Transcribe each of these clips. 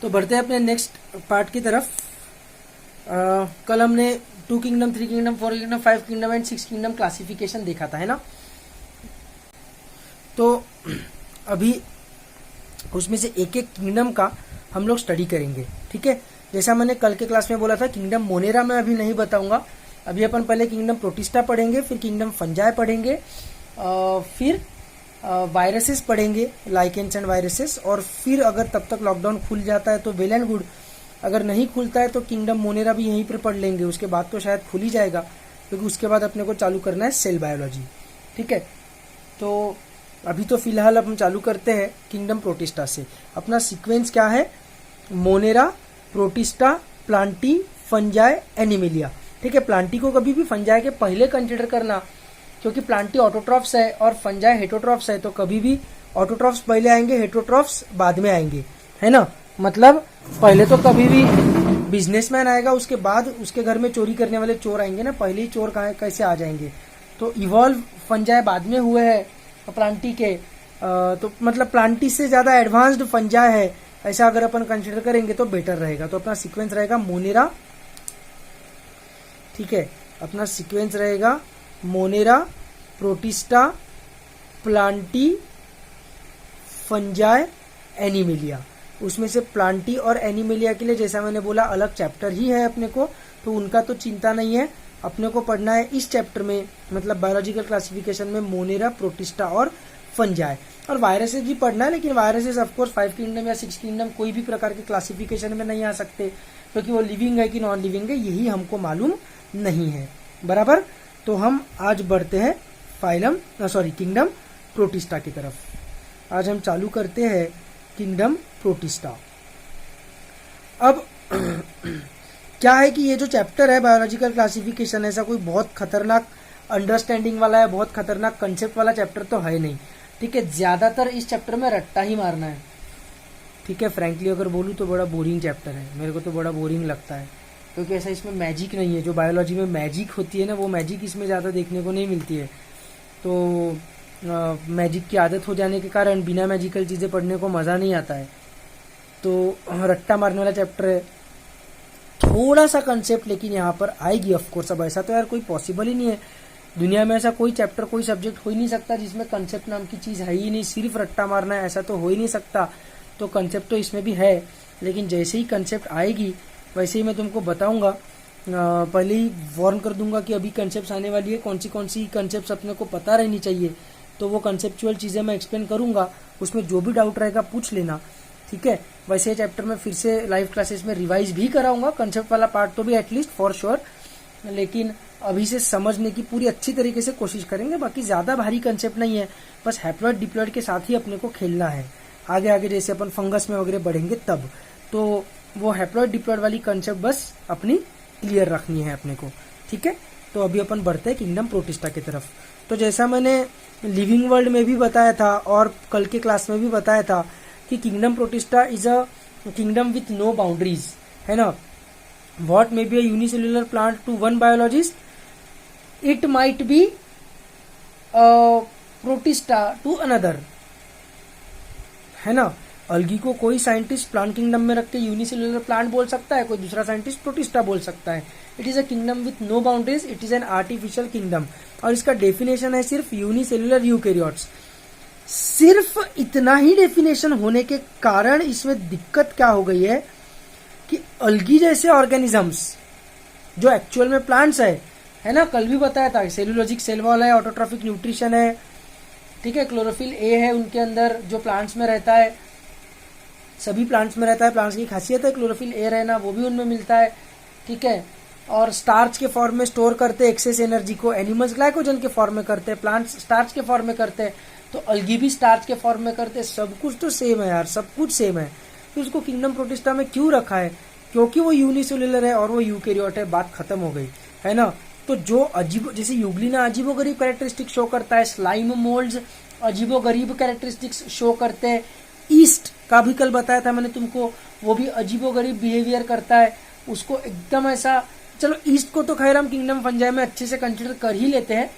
तो बढ़ते हैं अपने नेक्स्ट पार्ट की तरफ। कल हमने 2 kingdom, 3 kingdom, 4 kingdom, 5 kingdom and 6 kingdom classification देखा था, है ना। तो अभी उसमें से एक एक किंगडम का हम लोग स्टडी करेंगे, ठीक है। जैसा मैंने कल के क्लास में बोला था, किंगडम मोनेरा मैं अभी नहीं बताऊंगा। अभी अपन पहले किंगडम प्रोटिस्टा पढ़ेंगे, फिर किंगडम फंजाई पढ़ेंगे, फिर वायरसेस पढ़ेंगे, लाइकेंस एंड वायरसेस, और फिर अगर तब तक लॉकडाउन खुल जाता है तो वेल एंड गुड, अगर नहीं खुलता है तो किंगडम मोनेरा भी यहीं पर पढ़ लेंगे। उसके बाद तो शायद खुल ही जाएगा, क्योंकि उसके बाद अपने को चालू करना है सेल बायोलॉजी, ठीक है। तो अभी तो फिलहाल अब हम चालू करते हैं किंगडम प्रोटिस्टा से। अपना सीक्वेंस क्या है? Monera, protista, Plantae, fungi, Animalia, ठीक है। प्लांटी को कभी भी फंजाई के पहले कंसिडर करना, क्योंकि प्लांटी ऑटोट्रॉफ्स है और फंजाई हेटरोट्रॉफ्स है, तो कभी भी ऑटोट्रॉफ्स पहले आएंगे, हेटरोट्रॉफ्स बाद में आएंगे, है ना। मतलब पहले तो कभी भी बिजनेसमैन आएगा, उसके बाद उसके घर में चोरी करने वाले चोर आएंगे ना, पहले ही चोर कैसे आ जाएंगे। तो इवॉल्व फंजाई बाद में हुए हैं प्लांटी के, तो मतलब प्लांटी से ज्यादा एडवांस्ड फंजाई है, ऐसा अगर अपन कंसिडर करेंगे तो बेटर रहेगा। तो अपना सीक्वेंस रहेगा मोनेरा, ठीक है। अपना सीक्वेंस रहेगा Monera, protista, Plantae, fungi, Animalia. उसमें से प्लांटी और एनिमिलिया के लिए जैसा मैंने बोला अलग चैप्टर ही है अपने को, तो उनका तो चिंता नहीं है। अपने को पढ़ना है इस चैप्टर में, मतलब बायोलॉजिकल क्लासिफिकेशन में मोनेरा, प्रोटिस्टा और फंजाई। और वायरसेस भी पढ़ना है, लेकिन वायरसेस ऑफकोर्स 5 किंगडम या 6 किंगडम कोई भी प्रकार के क्लासिफिकेशन में नहीं आ सकते, क्योंकि वो लिविंग है कि नॉन लिविंग है यही हमको मालूम नहीं है, बराबर। तो हम आज बढ़ते हैं किंगडम प्रोटिस्टा की तरफ। आज हम चालू करते हैं किंगडम प्रोटिस्टा। अब क्या है कि ये जो चैप्टर है बायोलॉजिकल क्लासिफिकेशन, ऐसा कोई बहुत खतरनाक अंडरस्टैंडिंग वाला है, बहुत खतरनाक कंसेप्ट वाला चैप्टर तो है नहीं, ठीक है। ज्यादातर इस चैप्टर में रट्टा ही मारना है, ठीक है। फ्रैंकली अगर बोलूँ तो बड़ा बोरिंग चैप्टर है, मेरे को तो बड़ा बोरिंग लगता है, क्योंकि ऐसा इसमें मैजिक नहीं है। जो बायोलॉजी में मैजिक होती है ना, वो मैजिक इसमें ज़्यादा देखने को नहीं मिलती है। तो मैजिक की आदत हो जाने के कारण बिना मैजिकल चीज़ें पढ़ने को मज़ा नहीं आता है। तो रट्टा मारने वाला चैप्टर है, थोड़ा सा कंसेप्ट लेकिन यहाँ पर आएगी ऑफकोर्स। अब ऐसा तो यार कोई पॉसिबल ही नहीं है दुनिया में, ऐसा कोई चैप्टर कोई सब्जेक्ट हो ही नहीं सकता जिसमें कंसेप्ट नाम की चीज़ है ही नहीं, सिर्फ रट्टा मारना है, ऐसा तो हो ही नहीं सकता। तो कंसेप्ट तो इसमें भी है, लेकिन जैसे ही कंसेप्ट आएगी वैसे ही मैं तुमको बताऊंगा। पहले ही वार्न कर दूंगा कि अभी कंसेप्ट आने वाली है, कौन सी कंसेप्ट अपने को पता रहनी चाहिए। तो वो कंसेप्चुअल चीज़ें मैं एक्सप्लेन करूंगा, उसमें जो भी डाउट रहेगा पूछ लेना, ठीक है। वैसे चैप्टर में फिर से लाइव क्लासेस में रिवाइज भी कराऊंगा, कंसेप्ट वाला पार्ट तो भी एटलीस्ट फॉर श्योर, लेकिन अभी से समझने की पूरी अच्छी तरीके से कोशिश करेंगे। बाकी ज्यादा भारी कंसेप्ट नहीं है, बस हैप्लॉइड डिप्लॉइड के साथ ही अपने को खेलना है। आगे आगे जैसे अपन फंगस में वगैरह बढ़ेंगे तब, तो वो हैप्लॉइड डिप्लॉइड वाली कंसेप्ट बस अपनी क्लियर रखनी है अपने को, ठीक है। तो अभी अपन बढ़ते हैं किंगडम प्रोटिस्टा की तरफ। तो जैसा मैंने लिविंग वर्ल्ड में भी बताया था और कल के क्लास में भी बताया था कि kingdom protista is a kingdom with no boundaries, है ना। What may be a unicellular plant to one biologist, it might be protista to another, है ना। अलगी को कोई साइंटिस्ट प्लांट किंगडम में रख के यूनिसेल्युलर प्लांट बोल सकता है, कोई दूसरा साइंटिस्ट प्रोटिस्टा बोल सकता है। It is a kingdom with no boundaries, it is an artificial kingdom, और इसका डेफिनेशन है सिर्फ यूनिसेल्युलर यूकैरियोट्स। सिर्फ इतना ही डेफिनेशन होने के कारण इसमें दिक्कत क्या हो गई है कि अलगी जैसे ऑर्गेनिजम्स जो एक्चुअल में प्लांट्स है ना, कल भी बताया था, सेलुलोजिक सेल वॉल है, ऑटोट्रॉफिक न्यूट्रिशन है, ठीक है, क्लोरोफिल ए है उनके अंदर जो प्लांट्स में रहता है, सभी प्लांट्स में रहता है, प्लांट्स की खासियत है क्लोरोफिल ए रहना, वो भी उनमें मिलता है, ठीक है। और स्टार्च के फॉर्म में स्टोर करते हैं एक्सेस एनर्जी को, एनिमल्स ग्लाइकोजन के फॉर्म में करते हैं, प्लांट्स स्टार्च के फॉर्म में करते हैं, तो अलगी भी स्टार्च के फॉर्म में करते हैं। सब कुछ तो सेम है यार, सब कुछ सेम है। तो उसको किंगडम प्रोटिस्टा में क्यों रखा है? क्योंकि वो यूनिसेल्युलर है और वो यूकैरियोट है, बात खत्म हो गई, है ना। तो जो अजीब, जैसे यूग्लिना अजीबोगरीब कैरेक्टरिस्टिक शो करता है, स्लाइम मोल्ड्स अजीबोगरीब कैरेक्टरिस्टिक्स शो करते हैं, ईस्ट का भी कल बताया था मैंने तुमको, वो भी अजीबोगरीब बिहेवियर करता है, उसको एकदम ऐसा, चलो ईस्ट को तो खैर हम किंगडम फंजाई में अच्छे से कंसिडर कर ही लेते हैं,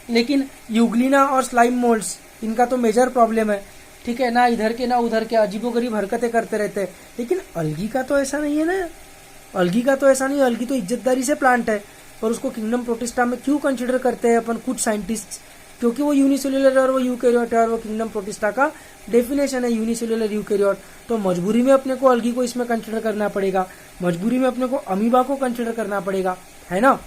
लेकिन यूग्लिना और स्लाइम मोल्ड्स इनका तो मेजर प्रॉब्लम है। ठीक है, ना इधर के ना उधर के, अजीबोगरीब हरकतें करते रहते हैं। लेकिन अलगी का तो ऐसा नहीं है ना, अलगी का तो ऐसा नहीं है, अलगी तो इज्जतदारी से प्लांट है। और उसको किंगडम प्रोटिस्टा में क्यों कंसिडर करते हैं अपन कुछ साइंटिस्ट, क्योंकि वो यूनिसेल्युलर और वो यूकैरियोट है, और वो किंगडम प्रोटिस्टा का डेफिनेशन है यूनिसेल्युलर यूकैरियोट। तो मजबूरी में अपने को अलगी को इसमें कंसिडर करना पड़ेगा, मजबूरी में अपने को अमीबा को कंसिडर करना पड़ेगा, है ना।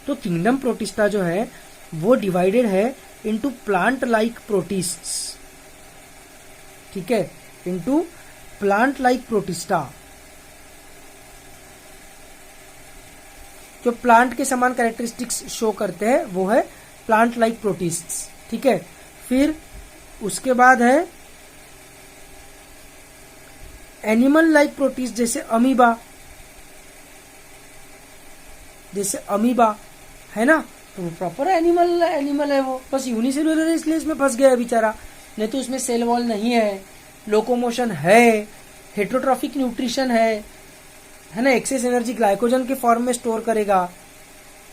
तो किंगडम प्रोटिस्टा जो है वो डिवाइडेड है इनटू प्लांट लाइक प्रोटिस्ट्स, ठीक है, इनटू प्लांट लाइक प्रोटिस्टा, जो प्लांट के समान कैरेक्टरिस्टिक्स शो करते हैं वो है प्लांट लाइक प्रोटिस्ट्स, ठीक है। फिर उसके बाद है एनिमल लाइक प्रोटिस्ट, जैसे अमीबा, है ना, तो वो प्रॉपर एनिमल है, वो बस यूनिसेल्युलर है इसलिए इसमें फंस गया है बेचारा, नहीं तो उसमें सेल वॉल नहीं है, लोकोमोशन है, हेट्रोट्रॉफिक न्यूट्रिशन है ना, एक्सेस एनर्जी ग्लाइकोजन के फॉर्म में स्टोर करेगा,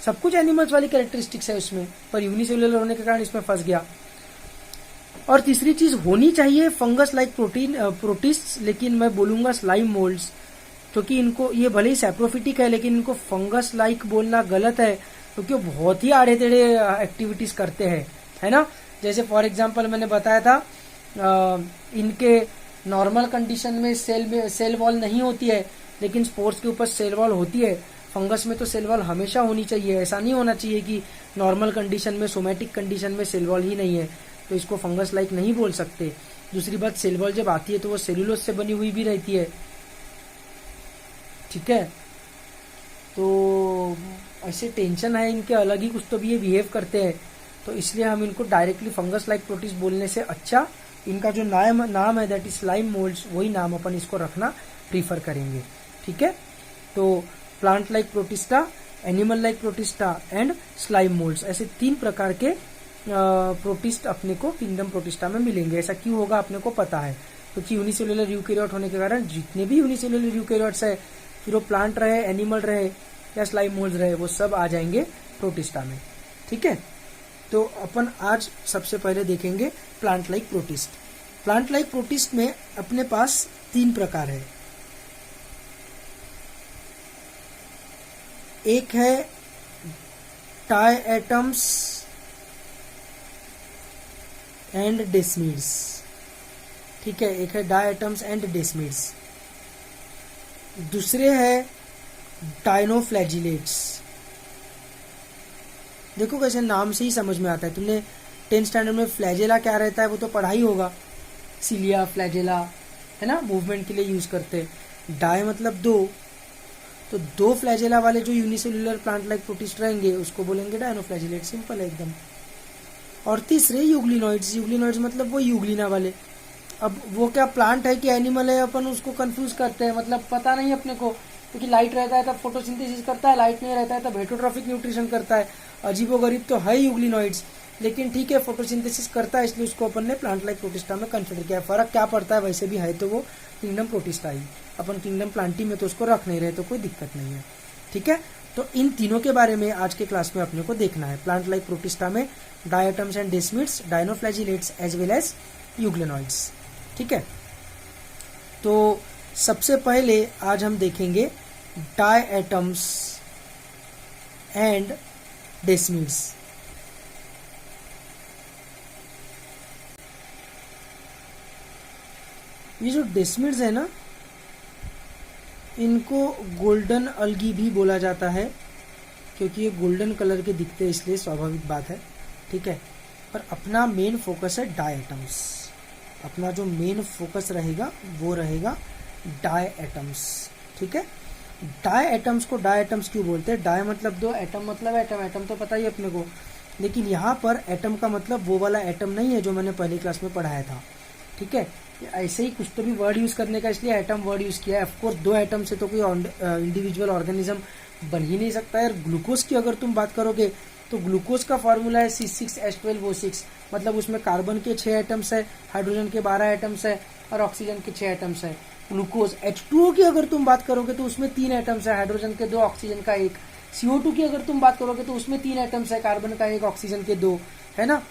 सब कुछ एनिमल्स वाली कैरेक्टरिस्टिक्स है उसमें, पर यूनिसेल्युलर होने के कारण इसमें फंस गया। और तीसरी चीज होनी चाहिए फंगस लाइक प्रोटिस्ट, लेकिन मैं बोलूंगा स्लाइम मोल्ड्स, क्योंकि इनको, ये भले ही सैप्रोफिटिक है लेकिन इनको फंगस लाइक बोलना गलत है, क्योंकि वो बहुत ही आड़े टेढ़े एक्टिविटीज करते हैं, है ना। जैसे फॉर एग्जांपल मैंने बताया था इनके नॉर्मल कंडीशन में सेल वॉल नहीं होती है, लेकिन स्पोर्स के ऊपर सेल वॉल होती है। फंगस में तो सेल वॉल हमेशा होनी चाहिए, ऐसा नहीं होना चाहिए कि नॉर्मल कंडीशन में, सोमैटिक कंडीशन में सेल वॉल ही नहीं है तो इसको फंगस लाइक नहीं बोल सकते। दूसरी बात, सेल वॉल जब आती है तो वो सेलुलोज से बनी हुई भी रहती है, ठीक है। तो ऐसे टेंशन है इनके, अलग ही कुछ तो भी ये बिहेव करते हैं, तो इसलिए हम इनको डायरेक्टली फंगस लाइक प्रोटिस्ट बोलने से अच्छा इनका जो नाम है दैट इज स्लाइम मोल्ड्स, वही नाम अपन इसको रखना प्रीफर करेंगे, ठीक है। तो plant like protista, animal like protista and slime moulds, ऐसे 3 प्रकार के प्रोटिस्ट अपने को किंगडम प्रोटिस्टा में मिलेंगे। ऐसा क्यों होगा अपने को पता है, क्योंकि यूनिसेल्युलर यूकैरियोट होने के कारण जितने भी यूनिसेल्युलर यूकैरियोट्स है, फिर वो प्लांट रहे, एनिमल रहे या स्लाइम मोल्ड्स रहे, वो सब आ जाएंगे प्रोटिस्टा में, ठीक है। तो अपन आज सबसे पहले देखेंगे plant like protist. Plant like protist में अपने पास 3 प्रकार है। एक है डायएटम्स एंड डेस्मिड्स, ठीक है, एक है डायएटम्स एंड डेस्मिड्स। दूसरे है डायनोफ्लैजिलेट्स। देखो कैसे नाम से ही समझ में आता है, तुमने 10th स्टैंडर्ड में फ्लैजेला क्या रहता है वो तो पढ़ा ही होगा, सिलिया, फ्लैजेला, है ना, मूवमेंट के लिए यूज करते। डाई मतलब 2, तो 2 फ्लैजेला वाले जो यूनिसेल्युलर प्लांट लाइक प्रोटिस्ट रहेंगे उसको बोलेंगे डायनोफ्लैजिलेट, सिंपल है एकदम। और तीसरे यूग्लिनॉइड्स मतलब वो यूग्लिना वाले। अब वो क्या प्लांट है कि एनिमल है, अपन उसको कंफ्यूज करते हैं, मतलब पता नहीं अपने को, क्योंकि लाइट रहता है तब फोटोसिंथेसिस करता है, लाइट नहीं रहता है तब हेटरोट्रॉफिक न्यूट्रिशन करता है। अजीबोगरीब तो है यूग्लिनॉइड्स, लेकिन ठीक है फोटोसिंथेसिस करता है, इसलिए उसको अपन ने प्लांट लाइक प्रोटिस्टा में कंसिडर किया। फर्क क्या पड़ता है, वैसे भी है तो वो किंगडम प्रोटिस्टा ही, अपन किंगडम प्लांटी में तो उसको रख नहीं रहे, तो कोई दिक्कत नहीं है, ठीक है। तो इन तीनों के बारे में आज के क्लास में अपने को देखना है। प्लांट लाइक प्रोटिस्टा में diatoms and desmids, dinoflagellates as well as euglenoids, ठीक है। तो सबसे पहले आज हम देखेंगे डायएटम्स एंड डेस्मिड्स। ये जो डेस्मिड्स है ना, इनको गोल्डन अलगी भी बोला जाता है, क्योंकि ये गोल्डन कलर के दिखते हैं, इसलिए स्वाभाविक बात है, ठीक है। पर अपना मेन फोकस है डायएटम्स, अपना जो मेन फोकस रहेगा वो रहेगा डायएटम्स, ठीक है। डायएटम्स को डायएटम्स क्यों बोलते हैं? डाय मतलब 2, एटम मतलब एटम, एटम तो पता ही अपने को, लेकिन यहाँ पर एटम का मतलब वो वाला एटम नहीं है जो मैंने पहली क्लास में पढ़ाया था, ठीक है। ऐसे ही कुछ तो भी वर्ड यूज करने का इसलिए एटम वर्ड यूज किया है। ऑफकोर्स 2 एटम से तो कोई इंडिविजुअल ऑर्गेनिज्म बन ही नहीं सकता है। ग्लूकोज की अगर तुम बात करोगे तो ग्लूकोज का फॉर्मूला है C6H12O6, मतलब उसमें कार्बन के 6 एटम्स है, हाइड्रोजन के 12 एटम्स है और ऑक्सीजन के 6 एटम्स है। ग्लूकोज H2O की अगर तुम बात करोगे तो उसमें 3 एटम्स है, हाइड्रोजन के 2, ऑक्सीजन का 1। CO2 की अगर तुम बात करोगे तो उसमें 3 एटम्स है, कार्बन का 1, ऑक्सीजन के 2, है ना।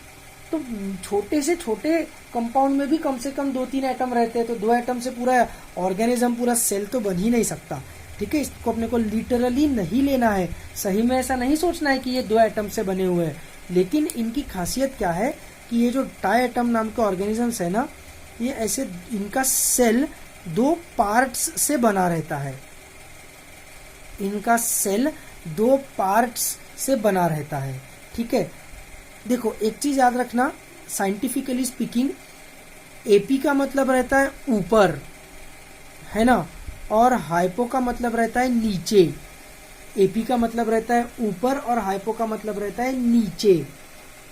तो छोटे से छोटे कंपाउंड में भी कम से कम 2-3 एटम रहते हैं, तो 2 एटम से पूरा ऑर्गेनिज्म, पूरा सेल तो बन ही नहीं सकता। ठीक है, इसको अपने को लिटरली नहीं लेना है, सही में ऐसा नहीं सोचना है कि ये 2 एटम से बने हुए हैं। लेकिन इनकी खासियत क्या है कि ये जो डाई एटम नाम के ऑर्गेनिजम्स है ना, ये ऐसे इनका सेल 2 पार्ट्स से बना रहता है। इनका सेल 2 पार्ट्स से बना रहता है। ठीक है, देखो एक चीज याद रखना, साइंटिफिकली स्पीकिंग एपी का मतलब रहता है ऊपर, है ना, और हाइपो का मतलब रहता है नीचे। एपी का मतलब रहता है ऊपर और हाइपो का मतलब रहता है नीचे।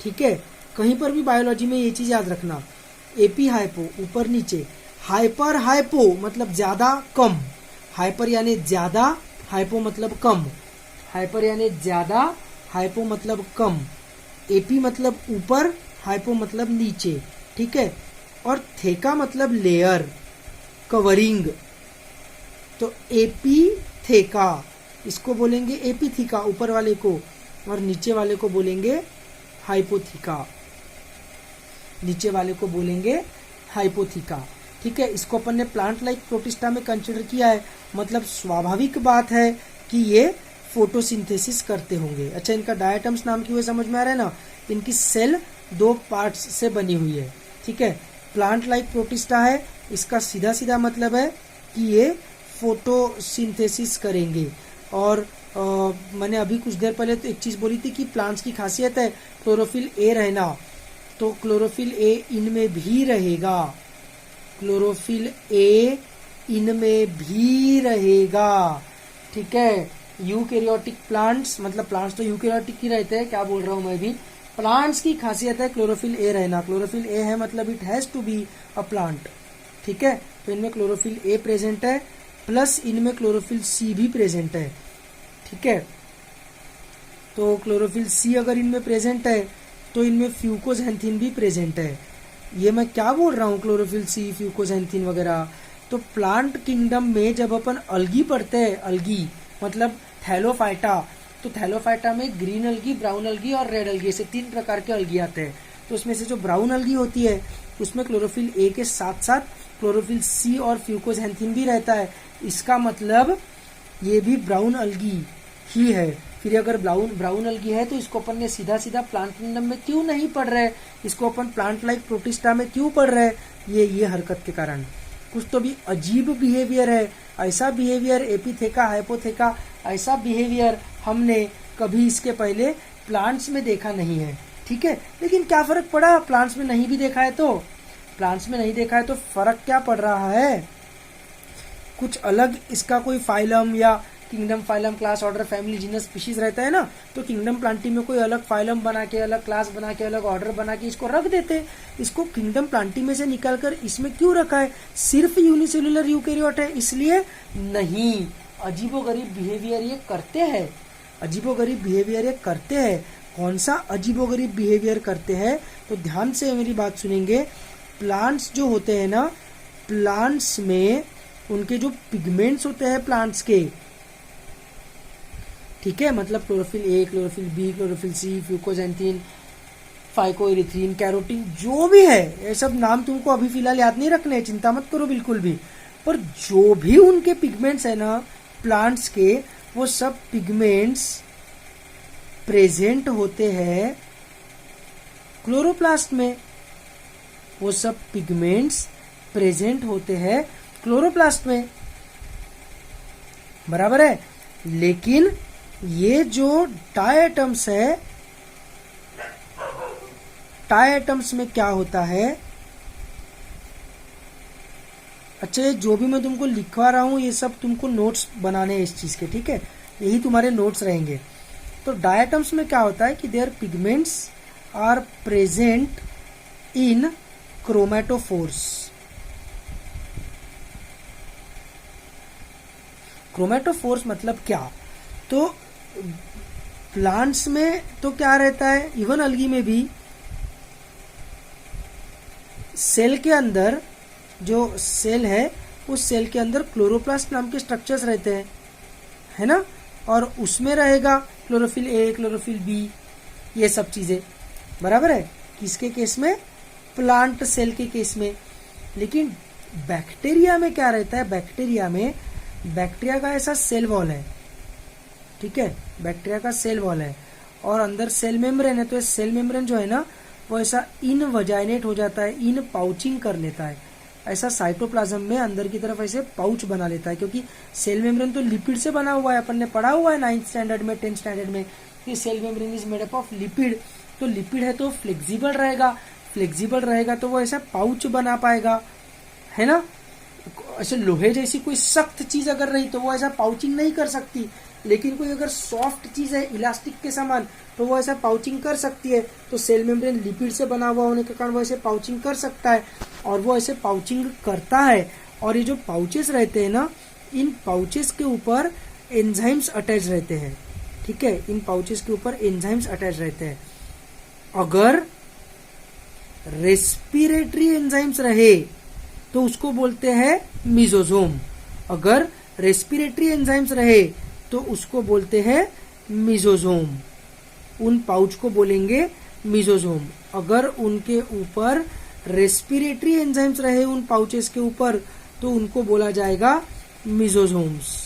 ठीक है, कहीं पर भी बायोलॉजी में ये चीज याद रखना, एपी हाइपो ऊपर नीचे, हाइपर हाइपो मतलब ज्यादा कम, हाइपर यानी ज्यादा, हाइपो मतलब कम, हाइपर यानी ज्यादा, हाइपो मतलब कम, एपी मतलब ऊपर, हाइपो मतलब नीचे। ठीक है, और थेका मतलब लेयर, कवरिंग, तो एपी थेका इसको बोलेंगे एपीथीका ऊपर वाले को, और नीचे वाले को बोलेंगे हाइपोथीका, नीचे वाले को बोलेंगे हाइपोथीका। ठीक है, इसको अपन ने प्लांट लाइक प्रोटिस्टा में कंसिडर किया है, मतलब स्वाभाविक बात है कि ये फोटोसिंथेसिस करते होंगे। अच्छा, इनका डायटम्स नाम की हुए समझ में आ रहा है ना, इनकी सेल 2 पार्ट्स से बनी हुई है। ठीक है, प्लांट लाइक प्रोटिस्टा है, इसका सीधा सीधा मतलब है कि ये फोटोसिंथेसिस करेंगे। और मैंने अभी कुछ देर पहले तो एक चीज बोली थी कि प्लांट्स की खासियत है क्लोरोफिल ए रहना, तो क्लोरोफिल ए इनमें भी रहेगा, क्लोरोफिल ए इनमें भी रहेगा। ठीक है, यूकैरियोटिक प्लांट्स, मतलब प्लांट्स तो यूकैरियोटिक ही रहते हैं, क्या बोल रहा हूं मैं भी, प्लांट्स की खासियत है क्लोरोफिल ए रहना। क्लोरोफिल ए है मतलब it has to be a plant. ठीक है, तो इनमें क्लोरोफिल ए प्रेजेंट है, प्लस इनमें क्लोरोफिल सी भी प्रेजेंट है। ठीक है, तो क्लोरोफिल सी अगर इनमें प्रेजेंट है तो इनमें फ्यूकोजैंथिन भी प्रेजेंट है। ये मैं क्या बोल रहा हूँ, क्लोरोफिल सी, फ्यूकोजैंथिन वगैरह। तो प्लांट किंगडम में जब अपन अलगी पढ़ते हैं, अलगी मतलब थैलोफाइटा, तो थैलोफाइटा में ग्रीन अलगी, ब्राउन अलगी और रेड अलगी, ऐसे 3 प्रकार के अलगी आते हैं। तो उसमें से जो ब्राउन अलगी होती है उसमें क्लोरोफिल ए के साथ साथ क्लोरोफिल सी और फ्यूकोजैंथिन भी रहता है। इसका मतलब ये भी ब्राउन अलगी ही है। फिर अगर ब्राउन अलगी है तो इसको अपन ने सीधा सीधा प्लांट किंगडम में क्यों नहीं पढ़ रहे, इसको अपन प्लांट लाइक प्रोटिस्टा में क्यों पढ़ रहे, ये हरकत के कारण। कुछ तो भी अजीब बिहेवियर है, ऐसा बिहेवियर एपीथेका, हाइपोथेका, ऐसा बिहेवियर हमने कभी इसके पहले प्लांट्स में देखा नहीं है। ठीक है, लेकिन क्या फर्क पड़ा, प्लांट्स में नहीं भी देखा है तो, प्लांट्स में नहीं देखा है तो फर्क क्या पड़ रहा है, कुछ अलग इसका कोई फाइलम या kingdom, phylum, class, order, family, genus, species रहता है ना, तो किंगडम प्लांटी में कोई अलग फाइलम बना के, अलग क्लास बना के, अलग ऑर्डर बना के इसको रख देते। इसको किंगडम प्लांटी में से निकालकर इसमें क्यों रखा है, सिर्फ यूनिसेल्युलर यूकैरियोट है इसलिए नहीं, अजीबोगरीब बिहेवियर ये करते हैं, अजीबोगरीब बिहेवियर ये करते हैं। कौन सा अजीबोगरीब बिहेवियर करते हैं, तो ध्यान से मेरी बात सुनेंगे। प्लांट्स जो होते हैं ना, प्लांट्स में उनके जो पिगमेंट्स होते हैं प्लांट्स के, ठीक है, मतलब chlorophyll A, chlorophyll B, chlorophyll C, fucoxanthin, phycoerythrin, carotene, जो भी है, ये सब नाम तुमको अभी फिलहाल याद नहीं रखने, चिंता मत करो बिल्कुल भी, पर जो भी उनके पिगमेंट्स है ना प्लांट्स के, वो सब पिगमेंट्स प्रेजेंट होते हैं क्लोरोप्लास्ट में, वो सब पिगमेंट्स प्रेजेंट होते हैं क्लोरोप्लास्ट में, बराबर है। लेकिन ये जो डायटम्स है, डायटम्स में क्या होता है, अच्छा ये जो भी मैं तुमको लिखवा रहा हूं ये सब तुमको नोट्स बनाने हैं इस चीज के, ठीक है, यही तुम्हारे नोट्स रहेंगे। तो डायटम्स में क्या होता है कि there pigments are present in chromatophores. Chromatophores मतलब क्या, तो प्लांट्स में तो क्या रहता है, इवन अलगी में भी सेल के अंदर, जो सेल है उस सेल के अंदर क्लोरोप्लास्ट नाम के स्ट्रक्चर्स रहते हैं, है ना, और उसमें रहेगा क्लोरोफिल ए, क्लोरोफिल बी, ये सब चीजें, बराबर है, किसके केस में? प्लांट सेल के केस में। लेकिन बैक्टीरिया में क्या रहता है? बैक्टीरिया में बैक्टीरिया का ऐसा सेल वॉल है, ठीक है, बैक्टीरिया का सेल वॉल है और अंदर सेल मेम्ब्रेन है। तो सेल मेम्ब्रेन जो है ना वो ऐसा इन वजाइनेट हो जाता है, इन पाउचिंग कर लेता है, ऐसा साइटोप्लाज्म में अंदर की तरफ ऐसे पाउच बना लेता है। क्योंकि सेल मेम्ब्रेन तो लिपिड से बना हुआ है, अपन ने पढ़ा हुआ है 9th स्टैंडर्ड में, 10th स्टैंडर्ड में कि cell membrane is made up of lipid. तो लिपिड है तो फ्लेक्सिबल रहेगा, फ्लेक्सिबल रहेगा तो वो ऐसा पाउच बना पाएगा, है ना। ऐसे लोहे जैसी कोई सख्त चीज अगर रही तो वो ऐसा पाउचिंग नहीं कर सकती, लेकिन कोई अगर सॉफ्ट चीज है इलास्टिक के समान तो वो ऐसा पाउचिंग कर सकती है। तो सेल मेम्ब्रेन लिपिड से बना हुआ होने के कारण वो ऐसे पाउचिंग कर सकता है और वो ऐसे पाउचिंग करता है। और ये जो पाउचेस रहते हैं ना, इन पाउचेस के ऊपर एंजाइम्स अटैच रहते हैं, ठीक है, इन पाउचेस के ऊपर एंजाइम्स अटैच रहते हैं। अगर रेस्पिरेटरी एंजाइम्स रहे तो उसको बोलते हैं मिजोजोम। अगर रेस्पिरेटरी एंजाइम्स रहे तो उसको बोलते हैं मिजोजोम, उन पाउच को बोलेंगे मिजोजोम। अगर उनके ऊपर रेस्पिरेटरी एंजाइम्स रहे उन पाउचेस के ऊपर तो उनको बोला जाएगा मिजोजोम्स।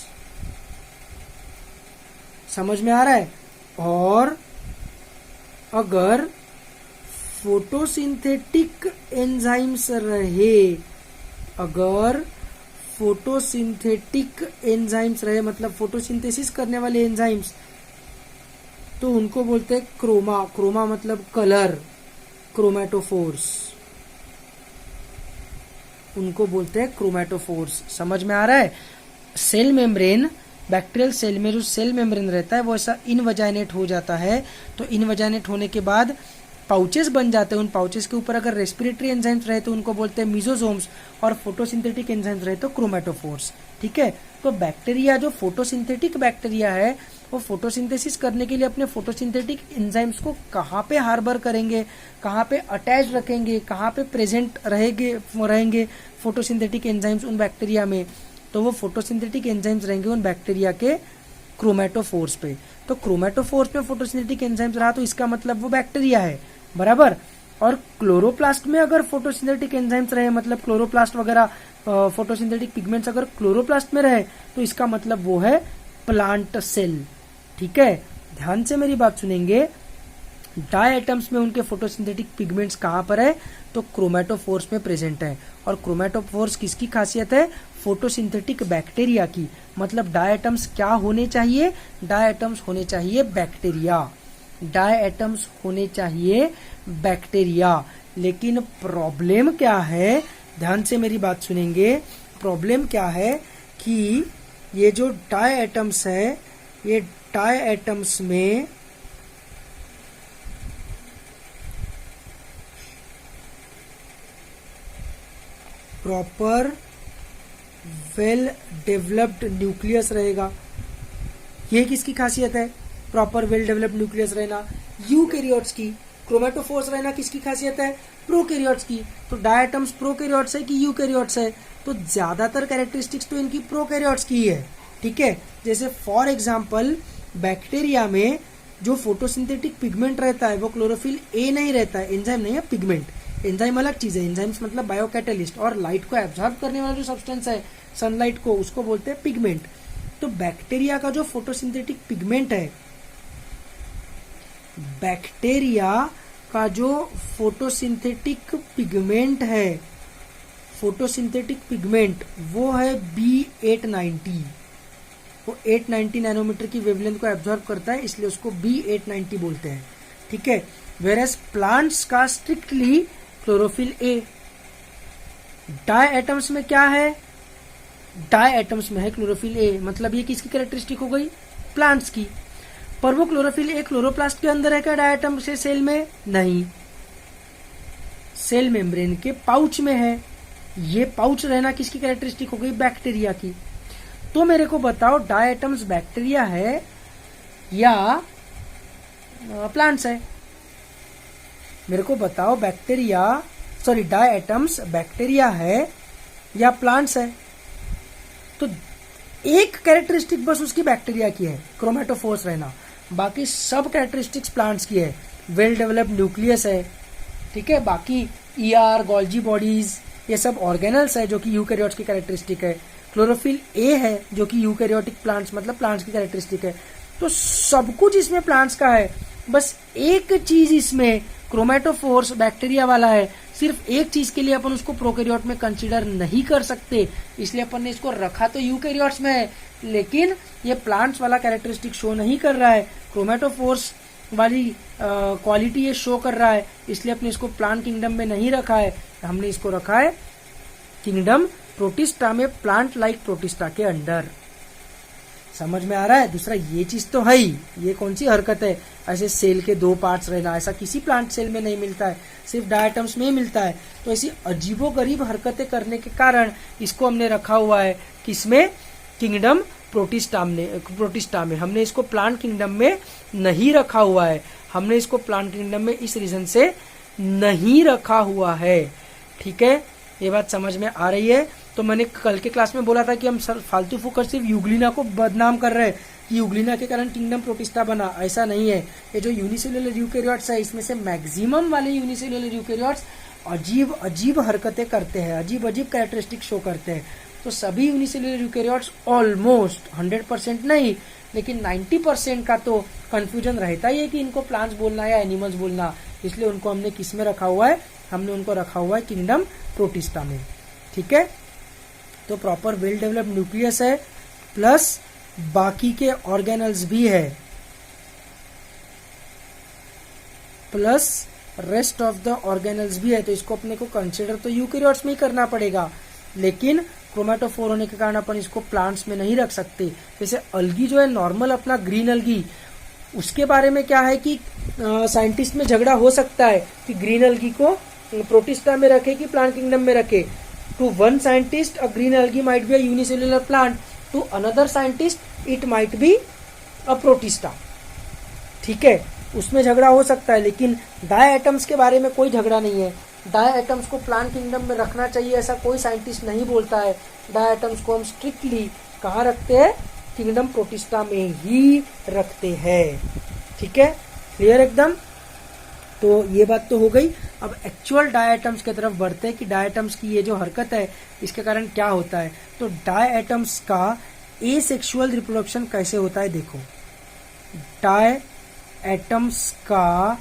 समझ में आ रहा है? और अगर फोटोसिंथेटिक एंजाइम्स रहे, अगर फोटोसिंथेटिक एंजाइम्स रहे मतलब फोटोसिंथेसिस करने वाले एंजाइम्स, तो उनको बोलते हैं क्रोमा। क्रोमा मतलब कलर, क्रोमेटोफोर्स, उनको बोलते हैं क्रोमेटोफोर्स। समझ में आ रहा है? सेल मेम्ब्रेन, बैक्टीरियल सेल में जो सेल मेम्ब्रेन रहता है वो ऐसा इनवजाइनेट हो जाता है। तो इनवजाइनेट होने के बाद पाउचेस बन जाते हैं। उन पाउचेस के ऊपर अगर रेस्पिरेटरी एंजाइम्स रहे तो उनको बोलते हैं मिजोजोम्स और फोटोसिंथेटिक एंजाइम्स रहे तो क्रोमेटोफोर्स, ठीक है। तो बैक्टीरिया जो फोटोसिंथेटिक बैक्टीरिया है वो फोटोसिंथेसिस करने के लिए अपने फोटोसिंथेटिक एंजाइम्स को कहाँ पे हार्बर करेंगे, कहाँ पे अटैच रखेंगे, कहाँ पे प्रेजेंट रहेंगे फोटोसिंथेटिक एंजाइम्स उन बैक्टीरिया में, तो वो फोटोसिंथेटिक एंजाइम्स रहेंगे उन बैक्टीरिया के क्रोमेटोफोर्स पे। तो क्रोमेटोफोर्स पे फोटोसिंथेटिक एंजाइम्स रहा तो इसका मतलब वो बैक्टीरिया है, बराबर। और क्लोरोप्लास्ट में अगर फोटोसिंथेटिक एंजाइम्स रहे मतलब क्लोरोप्लास्ट वगैरह फोटोसिंथेटिक पिगमेंट्स अगर क्लोरोप्लास्ट में रहे तो इसका मतलब वो है प्लांट सेल, ठीक है। ध्यान से मेरी बात सुनेंगे। डाई एटम्स में उनके फोटोसिंथेटिक पिगमेंट्स कहाँ पर है? तो क्रोमेटोफोर्स में प्रेजेंट है। और क्रोमेटोफोर्स किसकी खासियत है? फोटोसिंथेटिक बैक्टीरिया की। मतलब डाई एटम्स क्या होने चाहिए? डाई एटम्स होने चाहिए बैक्टीरिया, डाई एटम्स होने चाहिए बैक्टीरिया। लेकिन प्रॉब्लम क्या है? ध्यान से मेरी बात सुनेंगे। प्रॉब्लम क्या है कि ये जो डाई एटम्स है, ये डाई एटम्स में प्रॉपर वेल डेवलप्ड न्यूक्लियस रहेगा। ये किसकी खासियत है? प्रॉपर वेल डेवलप्ड न्यूक्लियस रहना यूकैरियोट्स की। क्रोमेटोफोर्स रहना किसकी खासियत है? प्रोकैरियोट्स की। तो डायटम्स प्रोकैरियोट्स है कि यूकैरियोट्स है? तो ज्यादातर कैरेक्टरिस्टिक्स तो इनकी प्रोकैरियोट्स की है, ठीक है। जैसे फॉर एग्जांपल बैक्टीरिया में जो फोटोसिंथेटिक पिगमेंट रहता है वो क्लोरोफिल ए नहीं रहता है, एंजाइम नहीं है, पिगमेंट। एंजाइम अलग चीज है, एंजाइम्स मतलब बायोकैटालिस्ट, और लाइट को एब्जॉर्ब करने वाला जो सब्सटेंस है सनलाइट को, उसको बोलते हैं पिगमेंट। तो बैक्टीरिया का जो फोटोसिंथेटिक पिगमेंट है, बैक्टीरिया का जो फोटोसिंथेटिक पिगमेंट है, फोटोसिंथेटिक पिगमेंट वो है B890। वो 890 नैनोमीटर की वेवलेंथ को एब्जॉर्ब करता है, इसलिए उसको B890 बोलते हैं, ठीक है। वेरएस प्लांट्स का strictly chlorophyll A. Die atoms में क्या है? डाई एटम्स में है क्लोरोफिल ए। मतलब ये किसकी कैरेक्टरिस्टिक हो गई? प्लांट्स की। पर वो क्लोरोफिल ए क्लोरोप्लास्ट के अंदर है क्या डाई एटम से सेल में? नहीं, सेल मेम्ब्रेन के पाउच में है। ये पाउच रहना किसकी कैरेक्टरिस्टिक हो गई? बैक्टीरिया की। तो मेरे को बताओ डाई एटम्स बैक्टीरिया है या प्लांट्स है? मेरे को बताओ डाई एटम्स बैक्टीरिया है या प्लांट्स है? तो एक कैरेक्टरिस्टिक बस उसकी बैक्टीरिया की है, क्रोमेटोफोर्स रहना। बाकी सब कैरेक्टरिस्टिक्स प्लांट्स की है। वेल डेवलप्ड न्यूक्लियस है, ठीक है। बाकी ईआर, गोल्जी बॉडीज, ये सब ऑर्गेनल्स है जो कि यूकैरियोट्स की कैरेक्टरिस्टिक है। क्लोरोफिल ए है जो कि यूकैरियोटिक प्लांट्स मतलब प्लांट्स की कैरेक्टरिस्टिक है। तो सब कुछ इसमें प्लांट्स का है, बस एक चीज इसमें क्रोमेटोफोर्स बैक्टीरिया वाला है। सिर्फ एक चीज के लिए अपन उसको प्रोकैरियोट में कंसीडर नहीं कर सकते, इसलिए अपन ने इसको रखा तो यूकैरियोट्स में है, लेकिन ये प्लांट्स वाला कैरेक्टरिस्टिक शो नहीं कर रहा है। क्रोमेटोफोर्स वाली क्वालिटी ये शो कर रहा है, इसलिए अपने इसको प्लांट किंगडम में नहीं रखा है, हमने इसको रखा है किंगडम प्रोटिस्टा में, प्लांट लाइक प्रोटिस्टा के अंडर। समझ में आ रहा है। दूसरा ये चीज तो है ही, ये कौन सी हरकत है ऐसे सेल के दो पार्ट्स रहना, ऐसा किसी प्लांट सेल में नहीं मिलता है, सिर्फ डायटम्स में ही मिलता है। तो ऐसी अजीबोगरीब हरकतें करने के कारण इसको हमने रखा हुआ है किसमें, किंगडम प्रोटिस्टा में। हमने इसको प्लांट किंगडम में नहीं रखा हुआ है, हमने इसको प्लांट किंगडम में इस रीजन से नहीं रखा हुआ है। ठीक है, ये बात समझ में आ रही है। तो मैंने कल के क्लास में बोला था कि हम फालतू फूकर सिर्फ यूग्लिना को बदनाम कर रहे हैं कि यूग्लिना के कारण किंगडम प्रोटिस्टा बना, ऐसा नहीं है। ये जो यूनिसेल्युलर यूकैरियोट्स है, इसमें से मैक्सिमम वाले यूनिसेल्युलर यूकैरियोट्स अजीब अजीब हरकतें करते हैं, अजीब अजीब कैरेक्टरिस्टिक शो करते हैं। तो सभी यूनिसेल्युलर यूकैरियोट्स ऑलमोस्ट 100% नहीं, लेकिन 90% का तो कंफ्यूजन रहता ही है कि इनको प्लांट्स बोलना है या एनिमल्स बोलना, इसलिए उनको हमने किस में रखा हुआ है, हमने उनको रखा हुआ है किंगडम प्रोटिस्टा में। ठीक है, तो प्रॉपर वेल डेवलप्ड न्यूक्लियस है, प्लस बाकी के ऑर्गेनल्स भी है, plus rest of the organelles भी है। तो इसको अपने को कंसिडर तो यूकैरियोट्स में ही करना पड़ेगा, लेकिन क्रोमेटोफोर होने के कारण अपन इसको प्लांट्स में नहीं रख सकते। जैसे अलगी जो है नॉर्मल अपना ग्रीन अलगी, उसके बारे में क्या है कि साइंटिस्ट में झगड़ा हो सकता है कि ग्रीन अलगी को प्रोटिस्टा में रखे कि प्लांट किंगडम में रखे। To one scientist a green algae might be a unicellular plant, to another scientist it might be a protista. ठीक है, उसमें झगड़ा हो सकता है, लेकिन डाई एटम्स के बारे में कोई झगड़ा नहीं है। डाई एटम्स को प्लांट किंगडम में रखना चाहिए ऐसा कोई साइंटिस्ट नहीं बोलता है। डाई एटम्स को हम स्ट्रिक्टली कहाँ रखते हैं, किंगडम प्रोटिस्टा में ही रखते हैं। ठीक है, क्लियर एकदम। तो ये बात तो हो गई। अब एक्चुअल डायटम्स की तरफ बढ़ते हैं कि डायटम्स की ये जो हरकत है इसके कारण क्या होता है। तो डायटम्स का एसेक्सुअल रिप्रोडक्शन कैसे होता है, देखो। डायटम्स का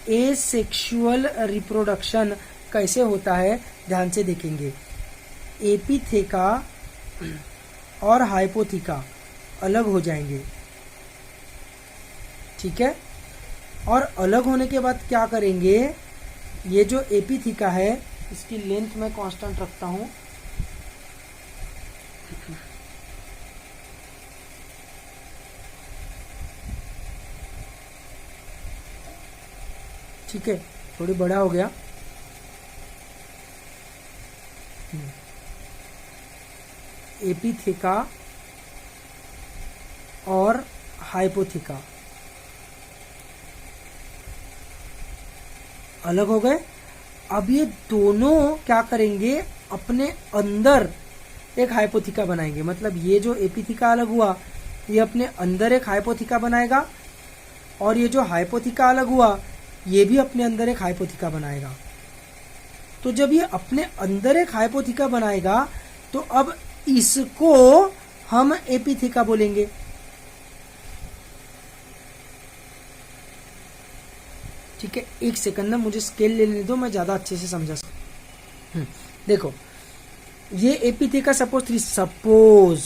एसेक्सुअल रिप्रोडक्शन कैसे होता है ध्यान से देखेंगे। एपिथेका और हाइपोथेका अलग हो जाएंगे, ठीक है। और अलग होने के बाद क्या करेंगे, ये जो एपिथेका है इसकी लेंथ मैं कांस्टेंट रखता हूं, ठीक है, थोड़ी बड़ा हो गया। एपिथेका और हाइपोथेका अलग हो गए। अब ये दोनों क्या करेंगे, अपने अंदर एक हाइपोथेका बनाएंगे। मतलब ये जो एपिथेका अलग हुआ ये अपने अंदर एक हाइपोथेका बनाएगा, और ये जो हाइपोथेका अलग हुआ ये भी अपने अंदर एक हाइपोथेका बनाएगा। तो जब ये अपने अंदर एक हाइपोथेका बनाएगा तो अब इसको हम एपिथेका बोलेंगे। ठीक है, एक सेकंड ना, मुझे स्केल ले लेने दो, मैं ज्यादा अच्छे से समझा सकूं। देखो, ये एपिथेका सपोज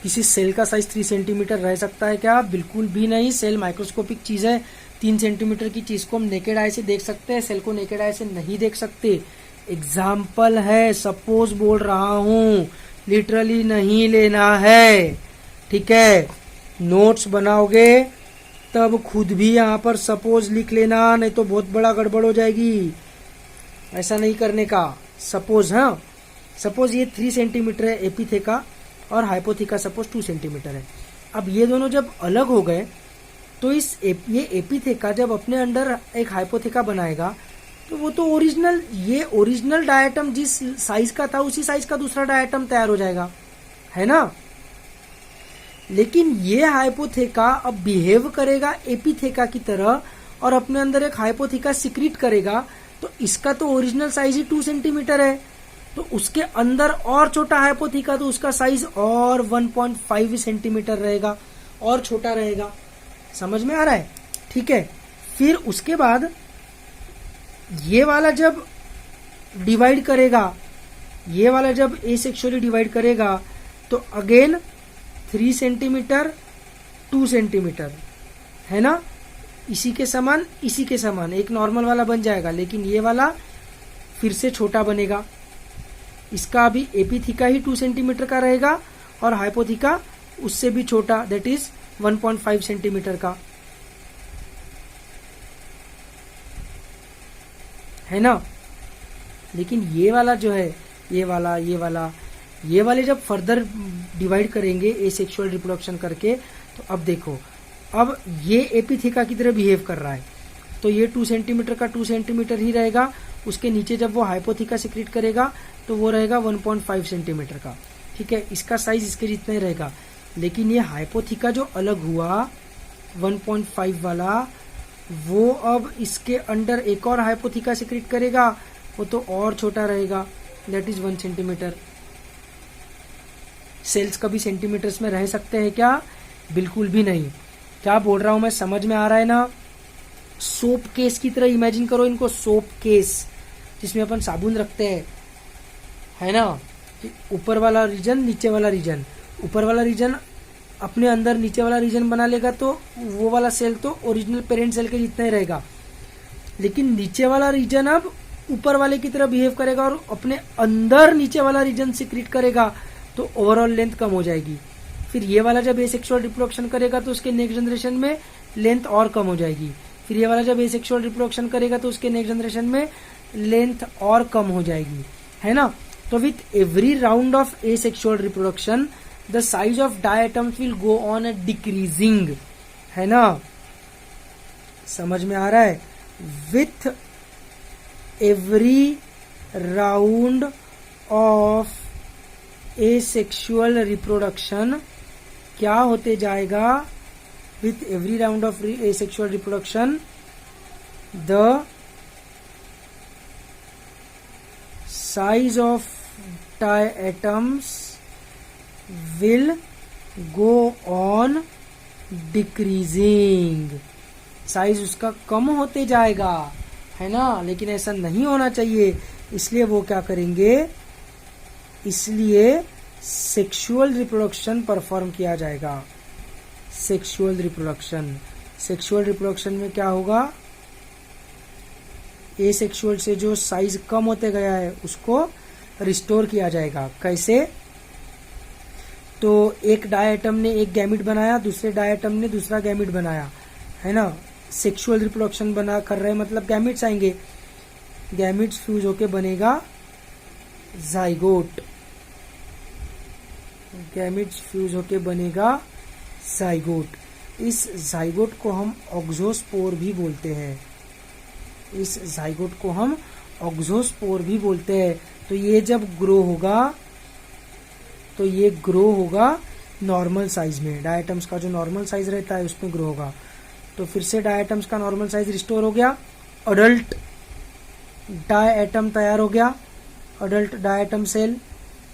किसी सेल का साइज 3 सेंटीमीटर रह सकता है क्या? बिल्कुल भी नहीं। सेल माइक्रोस्कोपिक चीज है। 3 सेंटीमीटर की चीज को हम नेकेड आई से देख सकते हैं, सेल को नेकेड आई से नहीं देख सकते। एग्जाम्पल है, सपोज बोल रहा हूं, लिटरली नहीं लेना है। ठीक है, नोट्स बनाओगे तब खुद भी यहाँ पर सपोज लिख लेना, नहीं तो बहुत बड़ा गड़बड़ हो जाएगी। ऐसा नहीं करने का। सपोज, हाँ, सपोज ये 3 सेंटीमीटर है एपिथेका और हाइपोथेका सपोज 2 सेंटीमीटर है। अब ये दोनों जब अलग हो गए तो ये एपिथेका जब अपने अंदर एक हाइपोथेका बनाएगा तो वो तो ओरिजिनल डायटम जिस साइज का था उसी साइज का दूसरा डायटम तैयार हो जाएगा, है ना। लेकिन ये हाइपोथेका अब बिहेव करेगा एपिथेका की तरह और अपने अंदर एक हाइपोथेका सिक्रीट करेगा तो इसका तो ओरिजिनल साइज ही 2 सेंटीमीटर है, तो उसके अंदर और छोटा हाइपोथिका, तो उसका साइज और 1.5 सेंटीमीटर रहेगा, और छोटा रहेगा। समझ में आ रहा है? ठीक है। फिर उसके बाद ये वाला जब डिवाइड करेगा, ये वाला जब एसेक्सुअली डिवाइड करेगा, तो अगेन 3 सेंटीमीटर 2 सेंटीमीटर, है ना, इसी के समान इसी के समान एक नॉर्मल वाला बन जाएगा, लेकिन ये वाला फिर से छोटा बनेगा। इसका अभी एपिथिका ही 2 सेंटीमीटर का रहेगा और हाइपोथिका उससे भी छोटा, दैट इज 1.5 सेंटीमीटर का, है ना। लेकिन ये वाला जो है, ये वाले जब फर्दर डिवाइड करेंगे एसेक्सुअल रिप्रोडक्शन करके, तो अब देखो, अब ये एपिथिका की तरह बिहेव कर रहा है, तो ये 2 सेंटीमीटर का 2 सेंटीमीटर ही रहेगा। उसके नीचे जब वो हाइपोथिका सिक्रीट करेगा तो वो रहेगा 1.5 सेंटीमीटर का। ठीक है, इसका साइज इसके जितना ही रहेगा। लेकिन ये हाइपोथिका जो अलग हुआ 1.5 वाला, वो अब इसके अंडर एक और हाइपोथिका सिक्रीट करेगा, वो तो और छोटा रहेगा, दैट इज 1 सेंटीमीटर। सेल्स कभी सेंटीमीटर्स में रह सकते हैं क्या? बिल्कुल भी नहीं। क्या बोल रहा हूं मैं, समझ में आ रहा है ना? सोप केस की तरह इमेजिन करो इनको, सोप केस जिसमें अपन साबुन रखते हैं, है ना। ऊपर वाला रीजन, नीचे वाला रीजन, ऊपर वाला रीजन अपने अंदर नीचे वाला रीजन बना लेगा, तो वो वाला सेल तो ओरिजिनल पेरेंट सेल के जितना ही रहेगा। लेकिन नीचे वाला रीजन अब ऊपर वाले की तरह बिहेव करेगा और अपने अंदर नीचे वाला रीजन सिक्रीट करेगा, तो ओवरऑल लेंथ कम हो जाएगी। फिर ये वाला जब एसेक्सुअल रिप्रोडक्शन करेगा तो उसके नेक्स्ट जनरेशन में लेंथ और कम हो जाएगी। फिर ये वाला जब एसेक्सुअल रिप्रोडक्शन करेगा तो उसके नेक्स्ट जनरेशन में लेंथ और कम हो जाएगी, है ना। तो with every round of asexual reproduction the size of diatoms will go on decreasing, है ना। समझ में आ रहा है? With every round of asexual reproduction क्या होते जाएगा? With every round of asexual reproduction the size of diatoms will go on decreasing, size उसका कम होते जाएगा, है ना। लेकिन ऐसा नहीं होना चाहिए, इसलिए वो क्या करेंगे, इसलिए सेक्सुअल रिप्रोडक्शन परफॉर्म किया जाएगा। सेक्सुअल रिप्रोडक्शन में क्या होगा, एसेक्सुअल से जो साइज कम होते गया है उसको रिस्टोर किया जाएगा। कैसे? तो एक डायटम ने एक गैमिट बनाया, दूसरे डायटम ने दूसरा गैमिट बनाया, है ना। सेक्सुअल रिप्रोडक्शन बना कर रहे मतलब गैमिट्स आएंगे, गैमिट्स फ्यूज होके बनेगा जाइगोट, गैमिट्स फ्यूज होके बनेगा जाइगोट। इस जाइगोट को हम ऑक्सोस्पोर भी बोलते हैं, इस जाइगोट को हम ऑक्सोस्पोर भी बोलते हैं। तो ये जब ग्रो होगा तो ये ग्रो होगा नॉर्मल साइज में, डायटम्स का जो नॉर्मल साइज रहता है उसमें ग्रो होगा। तो फिर से डायटम्स का नॉर्मल साइज रिस्टोर हो गया, अडल्ट डायटम तैयार हो गया, अडल्ट डायटम सेल।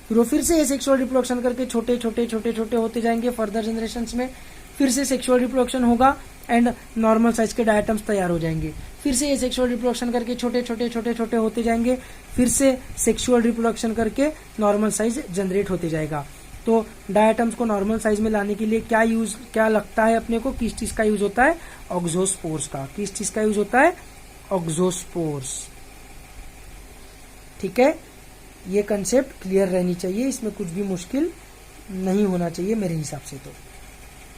फिर वो फिर से एसेक्सुअल रिप्रोडक्शन करके छोटे छोटे छोटे छोटे होते जाएंगे फर्दर जनरेशंस में, फिर से सेक्सुअल रिप्रोडक्शन होगा एंड नॉर्मल साइज के डायटम्स तैयार हो जाएंगे। फिर से एसेक्सुअल रिप्रोडक्शन करके छोटे छोटे छोटे छोटे होते जाएंगे, फिर से सेक्सुअल रिप्रोडक्शन करके नॉर्मल साइज जनरेट होते जाएगा। तो डायटम्स को नॉर्मल साइज में लाने के लिए क्या लगता है अपने को, किस चीज का यूज होता है? ऑक्सोस्पोर्स का। किस चीज का यूज होता है? ऑक्सोस्पोर्स। ठीक है, ये कंसेप्ट क्लियर रहनी चाहिए, इसमें कुछ भी मुश्किल नहीं होना चाहिए मेरे हिसाब से तो।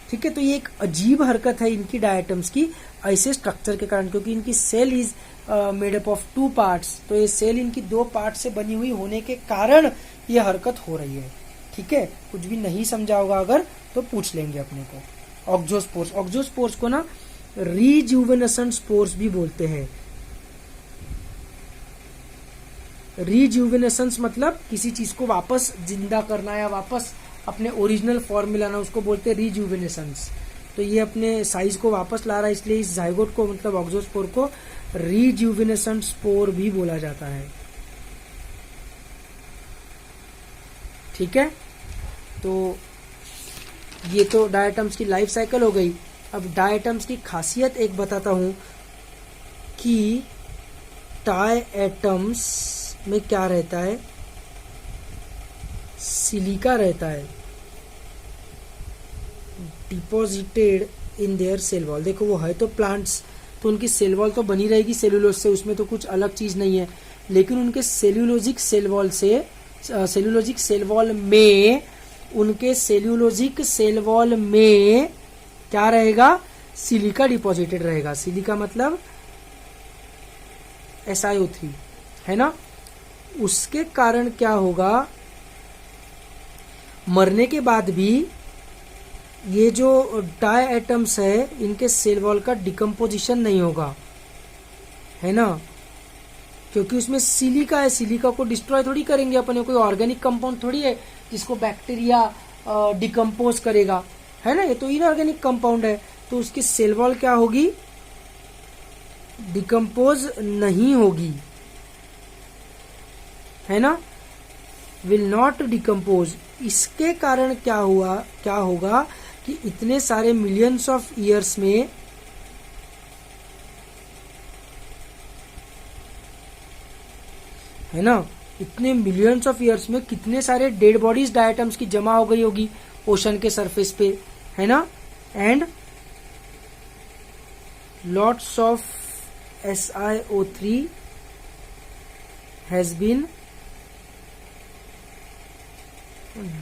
ठीक है, तो ये एक अजीब हरकत है इनकी डायटम्स की, ऐसे स्ट्रक्चर के कारण, क्योंकि इनकी cell is made up of 2 parts. तो ये सेल इनकी 2 पार्ट से बनी हुई होने के कारण ये हरकत हो रही है। ठीक है, कुछ भी नहीं समझा होगा अगर तो पूछ लेंगे अपने को। ऑक्सोस्पोर्स, ऑक्सोस्पोर्स को ना रीजुवेनेसेंट स्पोर्स भी बोलते हैं। रीजुवेनेसेंस मतलब किसी चीज को वापस जिंदा करना या वापस अपने ओरिजिनल फॉर्म में लाना, उसको बोलते हैं रीजुवेनेसेंस। तो ये अपने साइज को वापस ला रहा है, इसलिए इस जाइगोट को मतलब ऑक्सोस्पोर को रिजुविनेसेंट स्पोर भी बोला जाता है। ठीक है, तो ये तो डायटम्स की लाइफ साइकिल हो गई। अब डायटम्स की खासियत एक बताता हूं कि डायटम्स में क्या रहता है, सिलिका रहता है deposited in their cell wall. देखो वो है तो प्लांट्स, तो उनकी सेल वॉल तो बनी रहेगी सेल्यूलोज से, उसमें तो कुछ अलग चीज नहीं है, लेकिन उनके सेल्यूलोजिक सेल वॉल से सेल्यूलोजिक सेल वॉल में उनके सेल्यूलोजिक सेल वॉल में क्या रहेगा, सिलिका डिपॉजिटेड रहेगा। सिलिका मतलब SiO3 है ना। उसके कारण क्या होगा, मरने के बाद भी ये जो डाई एटम्स है इनके सेल वॉल का डिकम्पोजिशन नहीं होगा, है ना, क्योंकि उसमें सिलिका है। सिलिका को डिस्ट्रॉय थोड़ी करेंगे अपन, कोई ऑर्गेनिक कंपाउंड थोड़ी है जिसको बैक्टीरिया डिकम्पोज करेगा, है ना, ये तो इनऑर्गेनिक कंपाउंड है। तो उसकी सेल वॉल क्या होगी, डिकम्पोज नहीं होगी, है ना, विल नॉट डिकम्पोज। इसके कारण क्या होगा कि इतने सारे मिलियंस ऑफ ईयर्स में है ना, इतने मिलियंस ऑफ ईयर्स में कितने सारे डेड बॉडीज डायटम्स की जमा हो गई होगी ओशन के सरफेस पे, है ना, and lots of SiO3 has been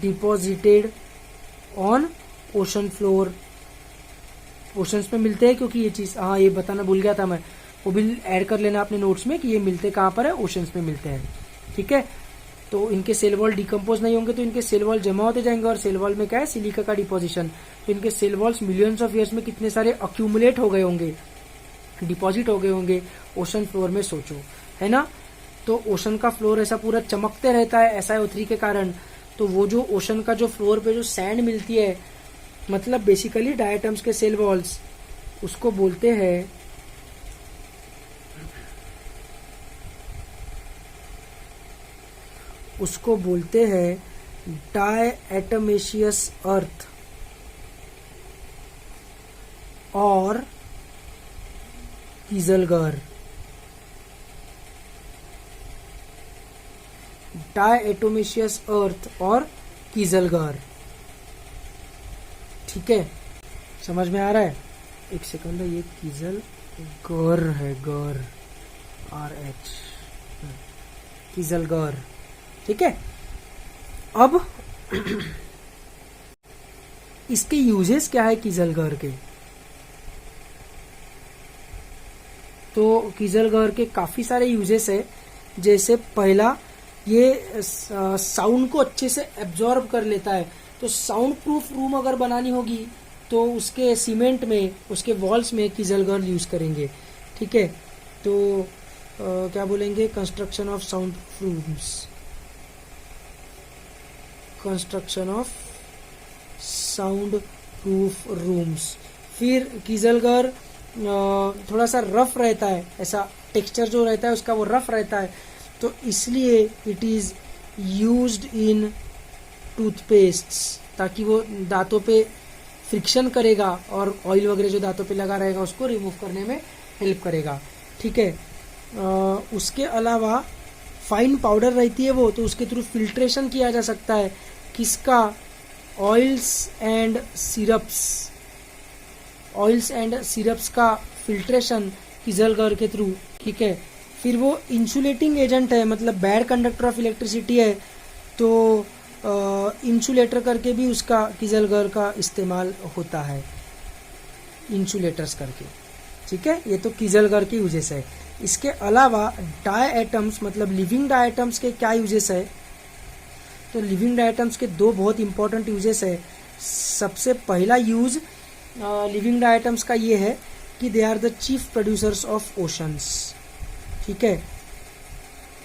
deposited on ocean floor। Oceans में मिलते हैं, क्योंकि ये चीज ये बताना भूल गया था मैं, वो भी ऐड कर लेना अपने नोट्स में कि ये मिलते कहाँ पर है, ओशंस में मिलते हैं। ठीक है, तो इनके सेल वॉल डिकम्पोज नहीं होंगे तो इनके सेल वॉल जमा होते जाएंगे, और सेल वॉल में क्या है, सिलिका का डिपोजिशन। तो इनके cell walls millions of years में कितने सारे अक्यूमुलेट हो गए होंगे, डिपॉजिट हो गए होंगे ओशन फ्लोर में, सोचो, है ना। तो ओशन का फ्लोर ऐसा पूरा चमकते रहता है SiO3 के कारण। तो वो जो ओशन का जो फ्लोर पे जो सैंड मिलती है, मतलब बेसिकली डायटम्स के सेल वॉल्स, उसको बोलते हैं डायटमेशियस अर्थ और कीजलगर। डायटोमेशियस अर्थ और कीजलगर। ठीक है, समझ में आ रहा है। एक सेकंड, ये कीजलगर है, गर RH, कीजलगर। ठीक है, अब इसके यूजेस क्या है कीजलगर के, तो कीजलगर के काफी सारे यूजेस है। जैसे पहला, ये साउंड को अच्छे से एब्जॉर्ब कर लेता है। तो साउंड प्रूफ रूम अगर बनानी होगी तो उसके सीमेंट में, उसके वॉल्स में कीजलगर यूज करेंगे। ठीक है, तो क्या बोलेंगे, construction of sound proof rooms, construction of sound proof rooms. फिर कीजलगर थोड़ा सा रफ रहता है, ऐसा टेक्सचर जो रहता है उसका वो रफ रहता है, तो इसलिए इट इज यूज्ड इन टूथपेस्ट्स, ताकि वो दांतों पे फ्रिक्शन करेगा और ऑयल वगैरह जो दांतों पे लगा रहेगा उसको रिमूव करने में हेल्प करेगा। ठीक है, उसके अलावा फाइन पाउडर रहती है वो, तो उसके थ्रू फिल्ट्रेशन किया जा सकता है। किसका, ऑयल्स एंड सिरप्स का फिल्ट्रेशन कीजलगर के थ्रू। ठीक है, फिर वो इंसुलेटिंग एजेंट है, मतलब बैड कंडक्टर ऑफ इलेक्ट्रिसिटी है, तो इंसुलेटर करके भी उसका कीजलगर का इस्तेमाल होता है, इंसुलेटर्स करके। ठीक है, ये तो कीजलगर के यूजेस है। इसके अलावा डायटम्स मतलब लिविंग डायटम्स के क्या यूजेस है, तो लिविंग डायटम्स के दो बहुत इंपॉर्टेंट यूजेस है। सबसे पहला यूज लिविंग डायटम्स का ये है कि they are the chief producers of oceans. ठीक है,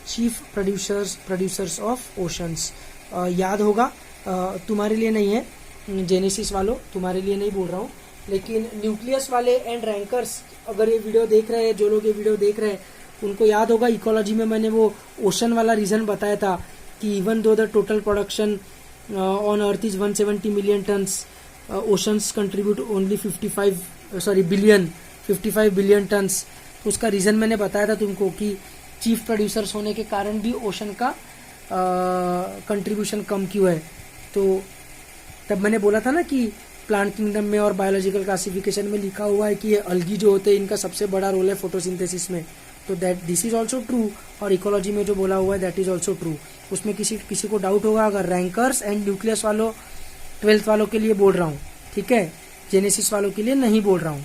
चीफ प्रोड्यूसर्स ऑफ ओशंस। याद होगा, तुम्हारे लिए नहीं है जेनेसिस वालों, तुम्हारे लिए नहीं बोल रहा हूँ, लेकिन न्यूक्लियस वाले एंड रैंकर्स अगर ये वीडियो देख रहे हैं, जो लोग ये वीडियो देख रहे हैं उनको याद होगा इकोलॉजी में मैंने वो ओशन वाला रीजन बताया था कि even though the total production on earth is 170 million turns, oceans contribute only 55 billion turns. उसका रीजन मैंने बताया था तुमको कि चीफ प्रोड्यूसर्स होने के कारण भी ओशन का कंट्रीब्यूशन कम क्यों है। तो तब मैंने बोला था ना कि प्लांट किंगडम में और बायोलॉजिकल क्लासिफिकेशन में लिखा हुआ है कि ये अलगी जो होते हैं इनका सबसे बड़ा रोल है फोटोसिंथेसिस में, तो that this is also true. और इकोलॉजी में जो बोला हुआ है दैट इज ऑल्सो ट्रू। उसमें किसी को डाउट होगा अगर रैंकर्स एंड न्यूक्लियस वालों 12th वालों के लिए बोल रहा हूँ, ठीक है, जेनेसिस वालों के लिए नहीं बोल रहा हूँ,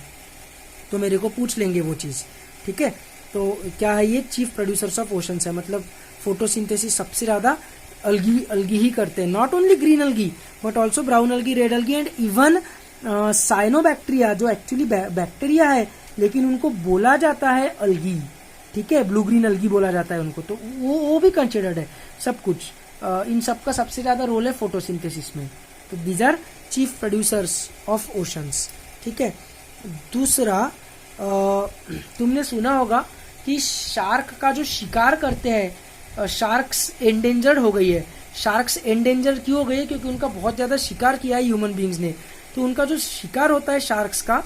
तो मेरे को पूछ लेंगे वो चीज़, ठीक है। तो क्या है, ये चीफ प्रोड्यूसर्स ऑफ ओशंस है, मतलब फोटोसिंथेसिस सबसे ज़्यादा अलगी ही करते हैं, not only green algae but also brown algae, red algae and even cyanobacteria जो एक्चुअली बैक्टीरिया है लेकिन उनको बोला जाता है अलगी, ठीक है, ब्लू ग्रीन अलगी बोला जाता है उनको, तो वो भी कंसिडर्ड है सब कुछ। इन सब का सबसे ज्यादा रोल है फोटोसिंथेसिस में। तो these are chief producers of oceans, ठीक है। दूसरा तुमने सुना होगा कि शार्क का जो शिकार करते हैं, शार्क्स एंडेंजर्ड हो गई है। शार्क्स एंडेंजर्ड क्यों हो गई है? क्योंकि उनका बहुत ज्यादा शिकार किया है ह्यूमन बींग्स ने। तो उनका जो शिकार होता है शार्क्स का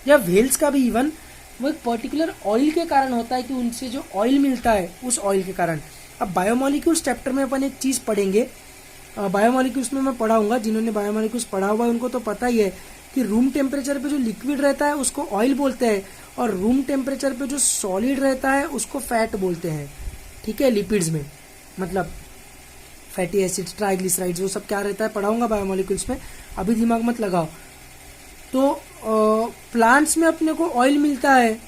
या व्हेल्स का भी इवन, वो एक पर्टिकुलर ऑयल के कारण होता है कि उनसे जो ऑयल मिलता है उस ऑयल के कारण। अब बायोमोलिक्यूल्स चैप्टर में अपन एक चीज पढ़ेंगे, बायोमोलिक्यूल्स में मैं पढ़ाऊंगा, जिन्होंने बायोमोलिक्यूल्स पढ़ा हुआ है उनको तो पता ही है कि रूम टेम्परेचर पे जो लिक्विड रहता है उसको ऑयल बोलते हैं और रूम टेम्परेचर पे जो सॉलिड रहता है उसको फैट बोलते हैं, ठीक है। लिपिड्स में मतलब फैटी एसिड्स, ट्राइग्लिसराइड्स, वो सब क्या रहता है पढ़ाऊंगा बायोमोलिक्यूल्स में, अभी दिमाग मत लगाओ। तो प्लांट्स में अपने को ऑयल मिलता है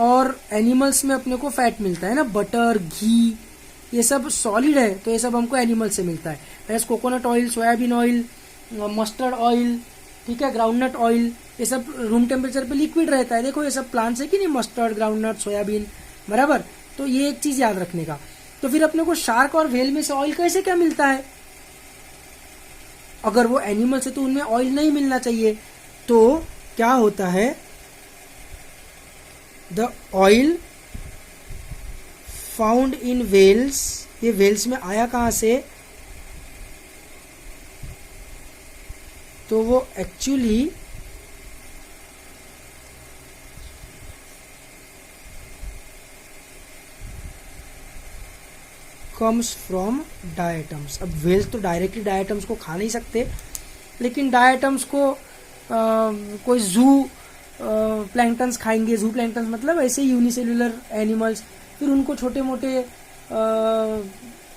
और एनिमल्स में अपने को फैट मिलता है ना, बटर, घी, ये सब सॉलिड है तो ये सब हमको एनिमल से मिलता है। जैसे coconut oil, soybean oil, mustard oil, ठीक है, ग्राउंडनट ऑयल, ये सब रूम टेम्परेचर पे लिक्विड रहता है। देखो ये सब प्लांट्स है कि नहीं, मस्टर्ड, ग्राउंडनट, सोयाबीन, बराबर। तो ये एक चीज याद रखने का। तो फिर अपने को शार्क और व्हेल में से ऑयल कैसे क्या मिलता है? अगर वो एनिमल्स है तो उनमें ऑयल नहीं मिलना चाहिए। तो क्या होता है, the oil found in whales, ये व्हेल्स में आया कहां से? तो वो एक्चुअली कम्स फ्रॉम डायटम्स। अब व्हेल्स तो डायरेक्टली डायटम्स को खा नहीं सकते, लेकिन डायटम्स को कोई जू प्लैंक्टन्स खाएंगे। जू प्लैंक्टन्स मतलब ऐसे यूनिसेल्युलर एनिमल्स, फिर उनको छोटे मोटे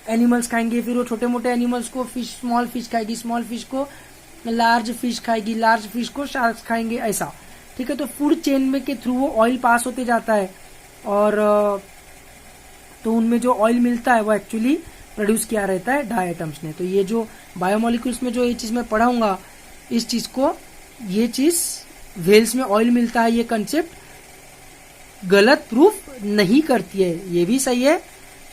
एनिमल्स खाएंगे, फिर वो छोटे मोटे एनिमल्स को फिश, स्मॉल फिश खाएगी, स्मॉल फिश को लार्ज फिश खाएगी, लार्ज फिश को शार्क्स खाएंगे, ऐसा, ठीक है। तो फूड चेन में के थ्रू वो ऑयल पास होते जाता है और तो उनमें जो ऑयल मिलता है वो एक्चुअली प्रोड्यूस किया रहता है डायटम्स ने। तो ये जो बायोमोलिक्यूल्स में जो ये चीज मैं पढ़ाऊंगा, इस चीज को, ये चीज व्हेल्स में ऑयल मिलता है, ये कंसेप्ट गलत प्रूफ नहीं करती है। ये भी सही है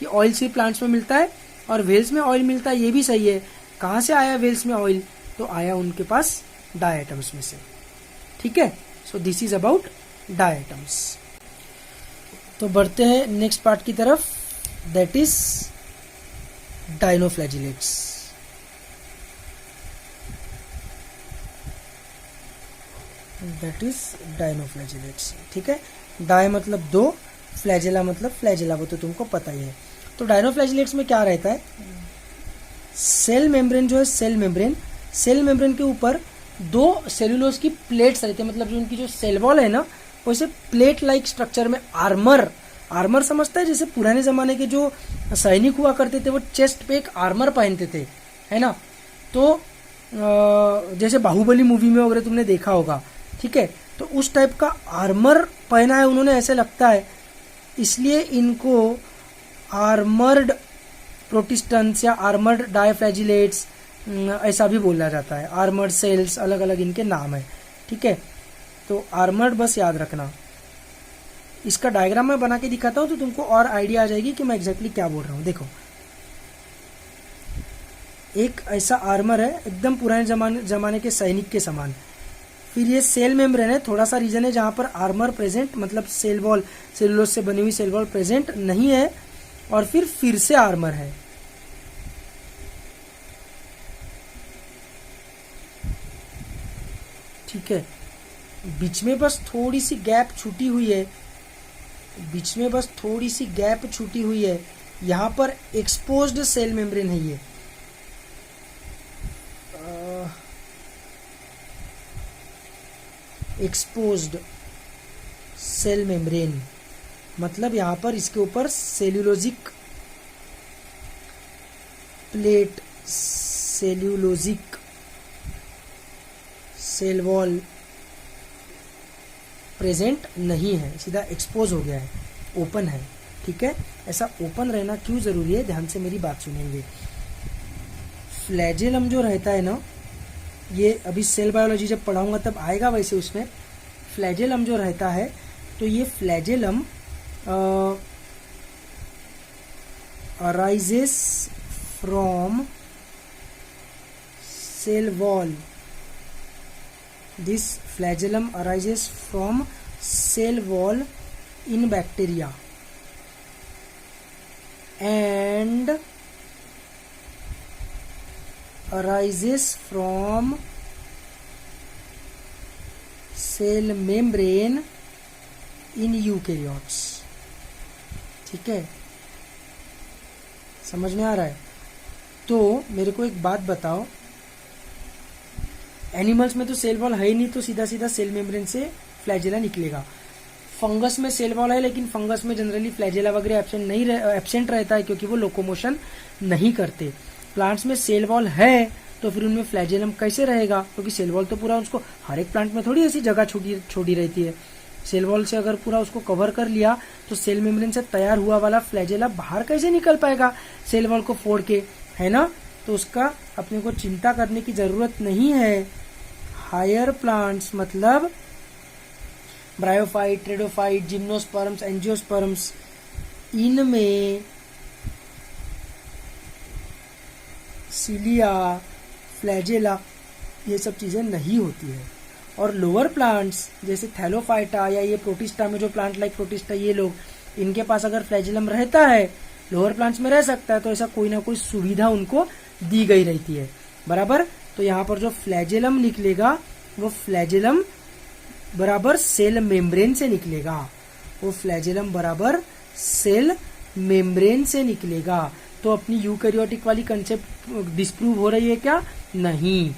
कि ऑयल सिर्फ प्लांट्स में मिलता है और व्हेल्स में ऑयल मिलता है, ये भी सही है। कहां से आया व्हेल्स में ऑयल? तो आया उनके पास डायटम्स में से, ठीक है। So this is about diatoms. तो बढ़ते हैं नेक्स्ट पार्ट की तरफ, that is dinoflagellates. That is dinoflagellates, ठीक है। डाय मतलब दो, फ्लैजेला मतलब फ्लैजेला, वो तो तुमको पता ही है। तो डायनोफ्लैजिलेट्स में क्या रहता है, सेल मेम्ब्रेन जो है, सेल मेम्ब्रेन के ऊपर दो सेलुलोज की प्लेट्स रहती है, मतलब जो उनकी जो सेल वॉल है ना, वैसे प्लेट लाइक स्ट्रक्चर में आर्मर समझता है, जैसे पुराने जमाने के जो सैनिक हुआ करते थे वो चेस्ट पे एक आर्मर पहनते थे, है ना। तो जैसे बाहुबली मूवी में वगैरह तुमने देखा होगा, ठीक है। तो उस टाइप का आर्मर पहना है उन्होंने, ऐसे लगता है, इसलिए इनको आर्मर्ड प्रोटिस्टेंट्स या आर्मर्ड डायफ्लैजिलेट्स ऐसा भी बोला जाता है। आर्मर्ड सेल्स, अलग अलग इनके नाम है, ठीक है। तो आर्मर्ड बस याद रखना। इसका डायग्राम मैं बना के दिखाता हूं तो तुमको और आइडिया आ जाएगी कि मैं एग्जैक्टली क्या बोल रहा हूं। देखो, एक ऐसा आर्मर है एकदम पुराने जमाने के सैनिक के समान, फिर ये सेल मेम्ब्रेन है, थोड़ा सा रीजन है जहां पर आर्मर प्रेजेंट, मतलब सेल वॉल, सेलुलोज से बनी हुई सेल वॉल प्रेजेंट नहीं है, और फिर से आर्मर है। ठीक है, बीच में बस थोड़ी सी गैप छूटी हुई है, बीच में बस थोड़ी सी गैप छूटी हुई है, यहां पर एक्सपोज्ड सेल मेम्ब्रेन है ये। एक्सपोज्ड सेल मेम्ब्रेन मतलब यहां पर इसके ऊपर cellulosic plate, cellulosic cell wall present नहीं है, सीधा एक्सपोज हो गया है, ओपन है। ठीक है, ऐसा ओपन रहना क्यों जरूरी है, ध्यान से मेरी बात सुनेंगे। फ्लैजेलम जो रहता है ना, ये अभी सेल बायोलॉजी जब पढ़ाऊंगा तब आएगा, वैसे उसमें फ्लैजेलम जो रहता है, तो ये flagellum arises from cell wall, this flagellum arises from cell wall in bacteria and arises from cell membrane in eukaryotes। ठीक है, समझ में आ रहा है? तो मेरे को एक बात बताओ, एनिमल्स में तो सेल वॉल है ही नहीं, तो सीधा सीधा सेल मेम्ब्रेन से फ्लैजेला निकलेगा। फंगस में सेल वॉल है, लेकिन फंगस में जनरली फ्लैजेला वगैरह एब्सेंट रहता है, क्योंकि वो लोकोमोशन नहीं करते। प्लांट्स में सेल वॉल है, तो फिर उनमें फ्लैजेलम कैसे रहेगा, क्योंकि सेल वॉल तो पूरा उसको, हर एक प्लांट में थोड़ी ऐसी जगह छोटी रहती है। सेल वॉल से अगर पूरा उसको कवर कर लिया, तो सेल मेम्ब्रेन से तैयार हुआ वाला फ्लैजेला बाहर कैसे निकल पाएगा सेल वॉल को फोड़ के, है ना? तो उसका अपने को चिंता करने की जरूरत नहीं है। हायर प्लांट्स मतलब ब्रायोफाइट, ट्रेडोफाइट, जिम्नोस्पर्म्स, एंजियोस्पर्म्स, इनमें सिलिया, फ्लैजेला, ये सब चीजें नहीं होती है। और लोअर प्लांट्स जैसे थैलोफाइटा या ये प्रोटिस्टा में जो प्लांट लाइक प्रोटिस्टा, ये लोग, इनके पास अगर फ्लैजेलम रहता है, लोअर प्लांट्स में रह सकता है, तो ऐसा कोई ना कोई सुविधा उनको दी गई रहती है, बराबर। तो यहाँ पर जो फ्लैजेलम निकलेगा, वो फ्लैजेलम बराबर सेल मेम्ब्रेन से निकलेगा, वो फ्लैजेलम बराबर सेल मेम्ब्रेन से निकलेगा। तो अपनी यूकैरियोटिक वाली कंसेप्ट डिस्प्रूव हो रही है क्या? नहीं,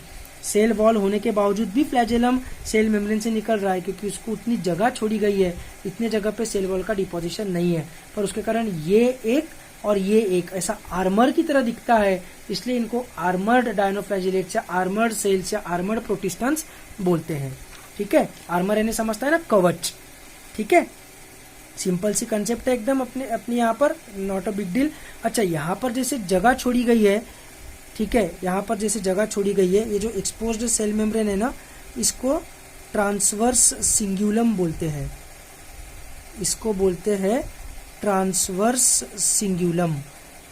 सेल वॉल होने के बावजूद भी फ्लैजेलम सेल मेम्ब्रेन से निकल रहा है, क्योंकि उसको उतनी जगह छोड़ी गई है, इतने जगह पे सेल वॉल का डिपोजिशन नहीं है, पर उसके कारण ये एक और ये एक ऐसा आर्मर की तरह दिखता है, इसलिए इनको आर्मर्ड डायनोफ्लैजिलेट्स या आर्मर्ड सेल्स या आर्मर्ड प्रोटिस्टेंट्स बोलते हैं। ठीक है, आर्मर यानी समझता है ना, कवच। ठीक है, सिंपल सी कंसेप्ट है एकदम, अपने यहाँ पर नॉट अ बिग डील। अच्छा, यहाँ पर जैसे जगह छोड़ी गई है, ठीक है, यहाँ पर जैसे जगह छोड़ी गई है, ये जो एक्सपोज्ड सेल मेम्ब्रेन है ना, इसको ट्रांसवर्स सिंगुलम बोलते हैं, इसको बोलते हैं ट्रांसवर्स सिंगुलम।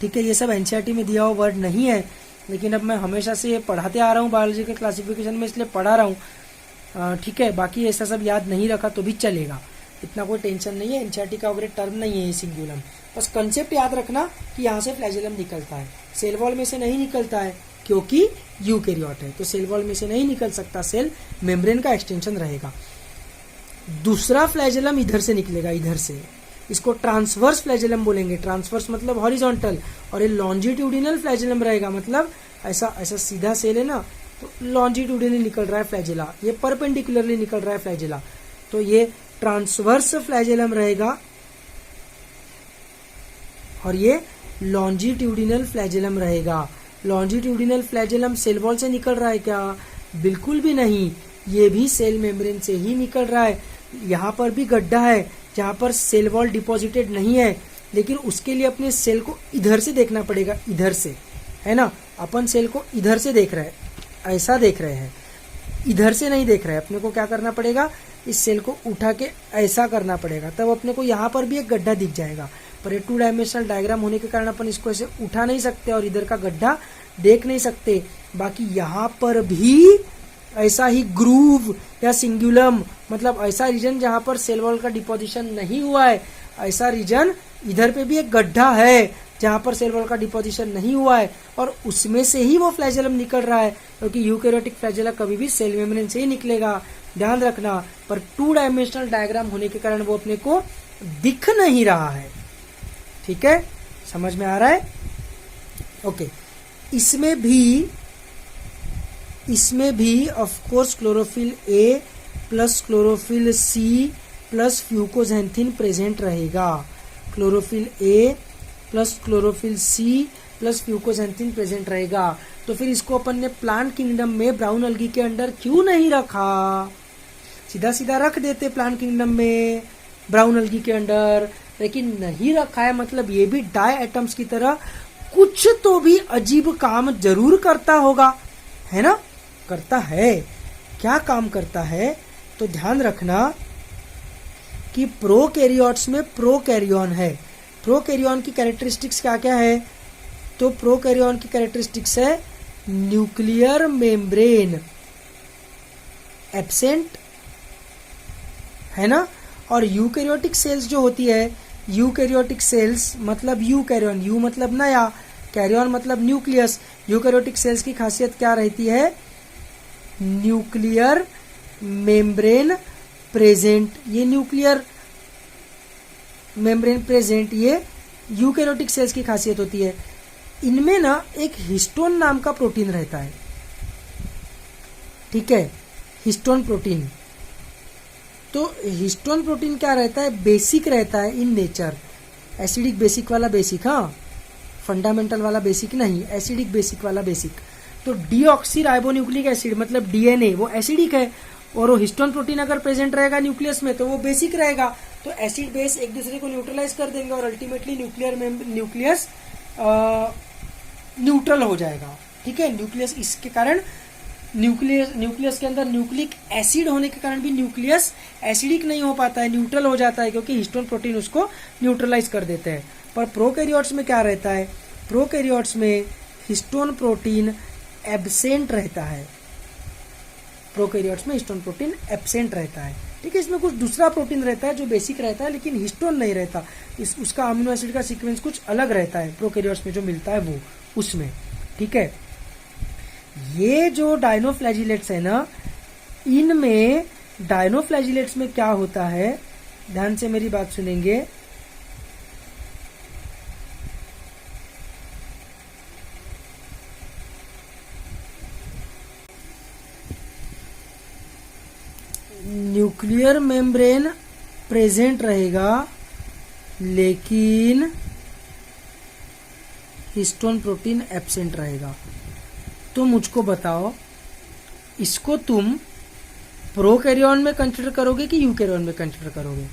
ठीक है, ये सब एनसीईआरटी में दिया हुआ वर्ड नहीं है, लेकिन अब मैं हमेशा से ये पढ़ाते आ रहा हूँ बायोलॉजी के क्लासिफिकेशन में, इसलिए पढ़ा रहा हूँ। ठीक है, बाकी ऐसा सब याद नहीं रखा तो भी चलेगा, इतना कोई टेंशन नहीं है, एनसीईआरटी का वगैरह टर्म नहीं है ये सिंगुलम। बस कंसेप्ट याद रखना कि यहाँ से फ्लैजेलम निकलता है, सेल वॉल में से नहीं निकलता है, क्योंकि यूकैरियोट है, तो सेल वॉल में से नहीं निकल सकता, सेल मेम्ब्रेन का एक्सटेंशन रहेगा। दूसरा फ्लैजेलम इधर से निकलेगा, इधर से, इसको ट्रांसवर्स फ्लैजेलम बोलेंगे। ट्रांसवर्स मतलब हॉरिजॉन्टल, और ये लॉन्जिट्यूडिनल फ्लैजेलम रहेगा, मतलब ऐसा ऐसा सीधा सेल है ना, तो लॉन्जिट्यूडिनली निकल रहा है फ्लैजेला, ये परपेंडिकुलरली निकल रहा है फ्लैजेला, तो ये ट्रांसवर्स फ्लैजेलम रहेगा, और ये लॉन्जिट्यूडिनल फ्लैजेलम रहेगा। लॉन्जिट्यूडिनल फ्लैजेलम सेल वॉल से निकल रहा है क्या? बिल्कुल भी नहीं, ये भी सेल मेम्ब्रेन से ही निकल रहा है। यहाँ पर भी गड्ढा है जहाँ पर सेल वॉल डिपॉजिटेड नहीं है, लेकिन उसके लिए अपने सेल को इधर से देखना पड़ेगा, इधर से, है ना। अपन सेल को इधर से देख रहे हैं, ऐसा देख रहे हैं, इधर से नहीं देख रहे हैं। अपने को क्या करना पड़ेगा, इस सेल को उठा के ऐसा करना पड़ेगा, तब अपने को यहाँ पर भी एक गड्ढा दिख जाएगा। पर ये 2 डायमेंशनल डायग्राम होने के कारण अपन इसको ऐसे उठा नहीं सकते और इधर का गड्ढा देख नहीं सकते। बाकी यहाँ पर भी ऐसा ही ग्रूव या सिंगुलम, मतलब ऐसा रीजन जहां पर सेल वॉल का डिपोजिशन नहीं हुआ है, ऐसा रीजन इधर पे भी एक गड्ढा है जहां पर सेल वॉल का डिपोजिशन नहीं हुआ है और उसमें से ही वो फ्लैजेलम निकल रहा है, क्योंकि यूकैरियोटिक फ्लैजेला कभी भी सेल मेम्ब्रेन से ही निकलेगा, ध्यान रखना। पर 2 डायमेंशनल डायग्राम होने के कारण वो अपने को दिख नहीं रहा है। ठीक है, समझ में आ रहा है? ओके, इसमें भी of course chlorophyll A plus chlorophyll C plus fucoxanthin present रहेगा। Chlorophyll A plus chlorophyll C plus fucoxanthin present रहेगा। तो फिर इसको अपन ने प्लांट किंगडम में ब्राउन अलगी के अंडर क्यों नहीं रखा? सीधा सीधा रख देते प्लांट किंगडम में ब्राउन अलगी के अंडर, लेकिन नहीं रखा है। मतलब ये भी डाई एटम्स की तरह कुछ तो भी अजीब काम जरूर करता होगा, है ना? करता है। क्या काम करता है? तो ध्यान रखना कि प्रोकैरियोट्स में प्रोकैरियोन है। प्रोकैरियोन की कैरेक्टरिस्टिक्स क्या क्या है? तो प्रोकैरियोन की कैरेक्टरिस्टिक्स है न्यूक्लियर मेम्ब्रेन एब्सेंट, है ना? और यूकैरियोटिक सेल्स जो होती है, यूकैरियोटिक सेल्स मतलब यूकैरियोन, यू मतलब नया, कैरियोन मतलब न्यूक्लियस। यूकैरियोटिक सेल्स की खासियत क्या रहती है? Nuclear membrane present. ये न्यूक्लियर मेम्ब्रेन प्रेजेंट ये यूकैरियोटिक सेल्स की खासियत होती है। इनमें ना एक हिस्टोन नाम का प्रोटीन रहता है, ठीक है, हिस्टोन प्रोटीन। तो हिस्टोन प्रोटीन क्या रहता है? बेसिक रहता है इन नेचर, एसिडिक बेसिक वाला बेसिक, हाँ, फंडामेंटल वाला बेसिक नहीं, एसिडिक बेसिक वाला बेसिक। तो डीऑक्सी राइबोन्यूक्लिक एसिड मतलब डीएनए वो एसिडिक है, और वो हिस्टोन प्रोटीन अगर प्रेजेंट रहेगा न्यूक्लियस में तो वो बेसिक रहेगा। तो एसिड बेस एक दूसरे को न्यूट्रलाइज कर देंगे और अल्टीमेटली न्यूक्लियस न्यूट्रल हो जाएगा। ठीक है, न्यूक्लियस इसके कारण न्यूक्लियस के अंदर न्यूक्लिक एसिड होने के कारण भी न्यूक्लियस एसिडिक नहीं हो पाता है, न्यूट्रल हो जाता है, क्योंकि हिस्टोन प्रोटीन उसको न्यूट्रलाइज कर देते हैं। पर प्रोकैरियोट्स में क्या रहता है? प्रोकैरियोट्स में हिस्टोन प्रोटीन एब्सेंट रहता है। प्रोकैरियोट्स में हिस्टोन प्रोटीन एब्सेंट रहता है। ठीक है, इसमें कुछ दूसरा प्रोटीन रहता है जो बेसिक रहता है, लेकिन हिस्टोन नहीं रहता। उसका अमीनो एसिड का सीक्वेंस कुछ अलग रहता है प्रोकैरियोट्स में जो मिलता है वो उसमें। ठीक है, ये जो डायनोफ्लैजिलेट्स है ना, इनमें डायनोफ्लैजिलेट्स में क्या होता है, ध्यान से मेरी बात सुनेंगे। न्यूक्लियर मेम्ब्रेन प्रेजेंट रहेगा, लेकिन हिस्टोन प्रोटीन एब्सेंट रहेगा। तो मुझको बताओ, इसको तुम प्रोकैरियोन में कंसीडर करोगे कि यूकैरियोन में कंसीडर करोगे?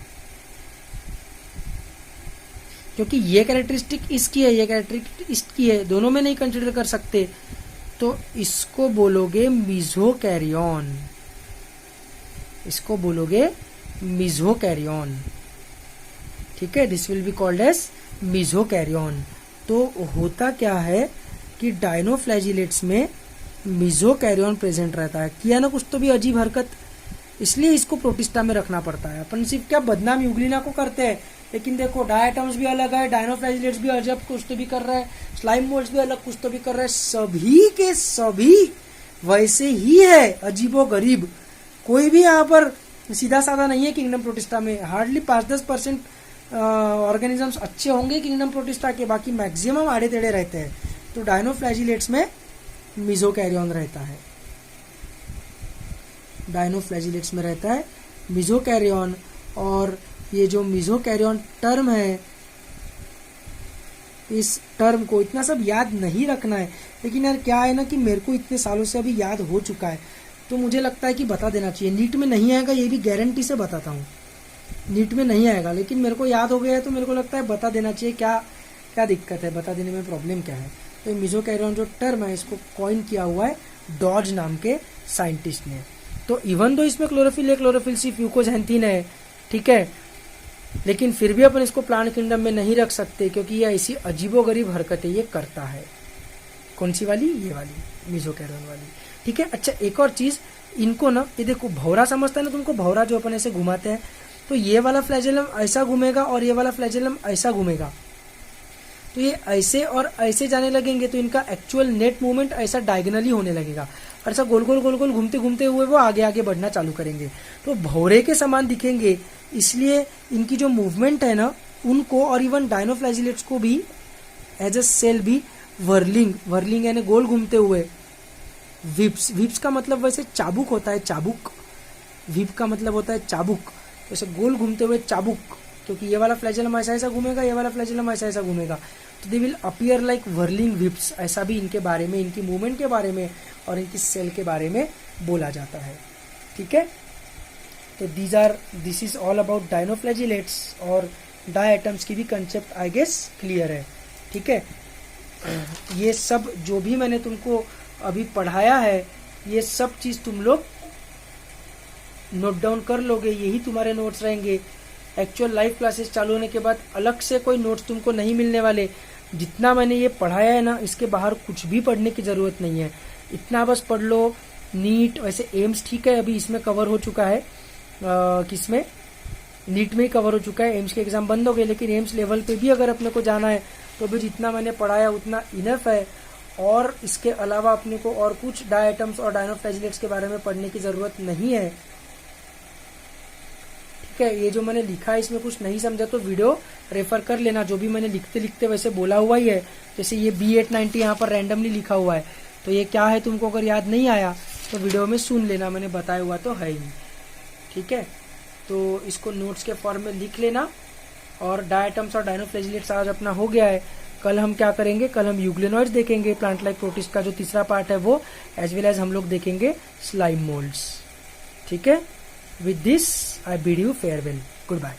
क्योंकि ये कैरेक्टरिस्टिक इसकी है, ये कैरेक्टरिस्टिक इसकी है, दोनों में नहीं कंसीडर कर सकते। तो इसको बोलोगे मीजोकैरियोन, इसको बोलोगे मीजोकैरियोन। ठीक है, this will be called as mesokaryon. तो होता क्या है कि डायनोफ्लैजिलेट्स में मीजोकैरियोन प्रेजेंट रहता है। किया ना कुछ तो भी अजीब हरकत, इसलिए इसको प्रोटिस्टा में रखना पड़ता है। अपन सिर्फ क्या बदनाम यूग्लिना को करते हैं, लेकिन देखो डायटम्स भी अलग है, डायनोफ्लैजिलेट्स भी अजब कुछ तो भी कर रहे हैं, स्लाइम मोल्ड्स भी अलग कुछ तो भी कर रहे हैं, सभी के सभी वैसे ही है, अजीबो गरीब। कोई भी यहाँ पर सीधा साधा नहीं है किंगडम प्रोटिस्टा में। हार्डली 5-10% ऑर्गेनिजम्स अच्छे होंगे किंगडम प्रोटिस्टा के, बाकी मैक्सिमम आड़े टेढ़े रहते हैं। तो डायनोफ्लैजिलेट्स में मीजोकैरियोन रहता है, डायनोफ्लैजिलेट्स में रहता है मीजोकैरियोन। और ये जो मीजोकैरियोन टर्म है, इस टर्म को इतना सब याद नहीं रखना है, लेकिन यार क्या है ना कि मेरे को इतने सालों से अभी याद हो चुका है, तो मुझे लगता है कि बता देना चाहिए। नीट में नहीं आएगा, ये भी गारंटी से बताता हूँ, नीट में नहीं आएगा, लेकिन मेरे को याद हो गया है तो मेरे को लगता है बता देना चाहिए। क्या क्या दिक्कत है, बता देने में प्रॉब्लम क्या है? तो मीजोकैरियोन जो टर्म है इसको कॉइन किया हुआ है डॉज नाम के साइंटिस्ट ने। तो इवन दो इसमें क्लोरोफिल है, क्लोरोफिल सी फ्यूकोजेंथिन है, ठीक है, लेकिन फिर भी अपन इसको प्लांट किंगडम में नहीं रख सकते, क्योंकि ये ऐसी अजीबोगरीब हरकतें ये करता है। कौन सी वाली? ये वाली, मीजोकैरियोन वाली। ठीक है, अच्छा एक और चीज, इनको ना, ये देखो भौरा समझता है ना तुमको, भौरा जो अपन ऐसे घुमाते हैं, तो ये वाला फ्लैजेलम ऐसा घूमेगा और ये वाला फ्लैजेलम ऐसा घूमेगा, तो ये ऐसे और ऐसे जाने लगेंगे, तो इनका एक्चुअल नेट मूवमेंट ऐसा डायगोनली होने लगेगा और ऐसा गोल गोल गोल गोल घूमते घूमते हुए वो आगे आगे बढ़ना चालू करेंगे, तो भौरे के समान दिखेंगे। इसलिए इनकी जो मूवमेंट है ना उनको, और इवन डायनोफ्लैजिलेट्स को भी एज अ सेल भी वर्लिंग यानी गोल घूमते हुए, विप्स का मतलब वैसे चाबुक होता है, चाबुक, विप का मतलब होता है चाबुक, वैसे गोल घूमते हुए चाबुक, क्योंकि ये वाला फ्लैजेलम ऐसा ऐसा घूमेगा, ये वाला फ्लैजेलम ऐसा ऐसा घूमेगा, तो they will appear like whirling whips. ऐसा भी इनके बारे में, इनकी मूवमेंट के बारे में और इनकी सेल के बारे में बोला जाता है। ठीक है, तो this is all about dinoflagellates, और डायटम्स की भी कंसेप्ट आई गेस क्लियर है। ठीक है, ये सब जो भी मैंने तुमको अभी पढ़ाया है, ये सब चीज तुम लोग नोट डाउन कर लोगे, यही तुम्हारे नोट्स रहेंगे। एक्चुअल लाइव क्लासेस चालू होने के बाद अलग से कोई नोट्स तुमको नहीं मिलने वाले। जितना मैंने ये पढ़ाया है ना, इसके बाहर कुछ भी पढ़ने की जरूरत नहीं है, इतना बस पढ़ लो। नीट, वैसे एम्स ठीक है अभी इसमें कवर हो चुका है, किसमें, नीट में ही कवर हो चुका है, एम्स के एग्जाम बंद हो गए, लेकिन एम्स लेवल पे भी अगर अपने को जाना है तो भी जितना मैंने पढ़ाया उतना इनफ है, और इसके अलावा अपने को और कुछ डायटम्स और डायनोफ्लैजिलेट्स के बारे में पढ़ने की जरूरत नहीं है। ठीक है, ये जो मैंने लिखा है इसमें कुछ नहीं समझा तो वीडियो रेफर कर लेना, जो भी मैंने लिखते लिखते वैसे बोला हुआ ही है। जैसे ये B890 यहाँ पर रैंडमली लिखा हुआ है, तो ये क्या है तुमको अगर याद नहीं आया तो वीडियो में सुन लेना, मैंने बताया हुआ तो है ही। ठीक है, तो इसको नोट्स के फॉर्म में लिख लेना। और डायटम्स और डायनोफ्लैजिलेट्स आज अपना हो गया है। कल हम क्या करेंगे, कल हम यूग्लेनॉइड्स देखेंगे, प्लांट लाइक प्रोटिस्ट का जो तीसरा पार्ट है वो, एज वेल एज हम लोग देखेंगे स्लाइम मोल्ड्स। ठीक है, with this I bid you farewell, good bye.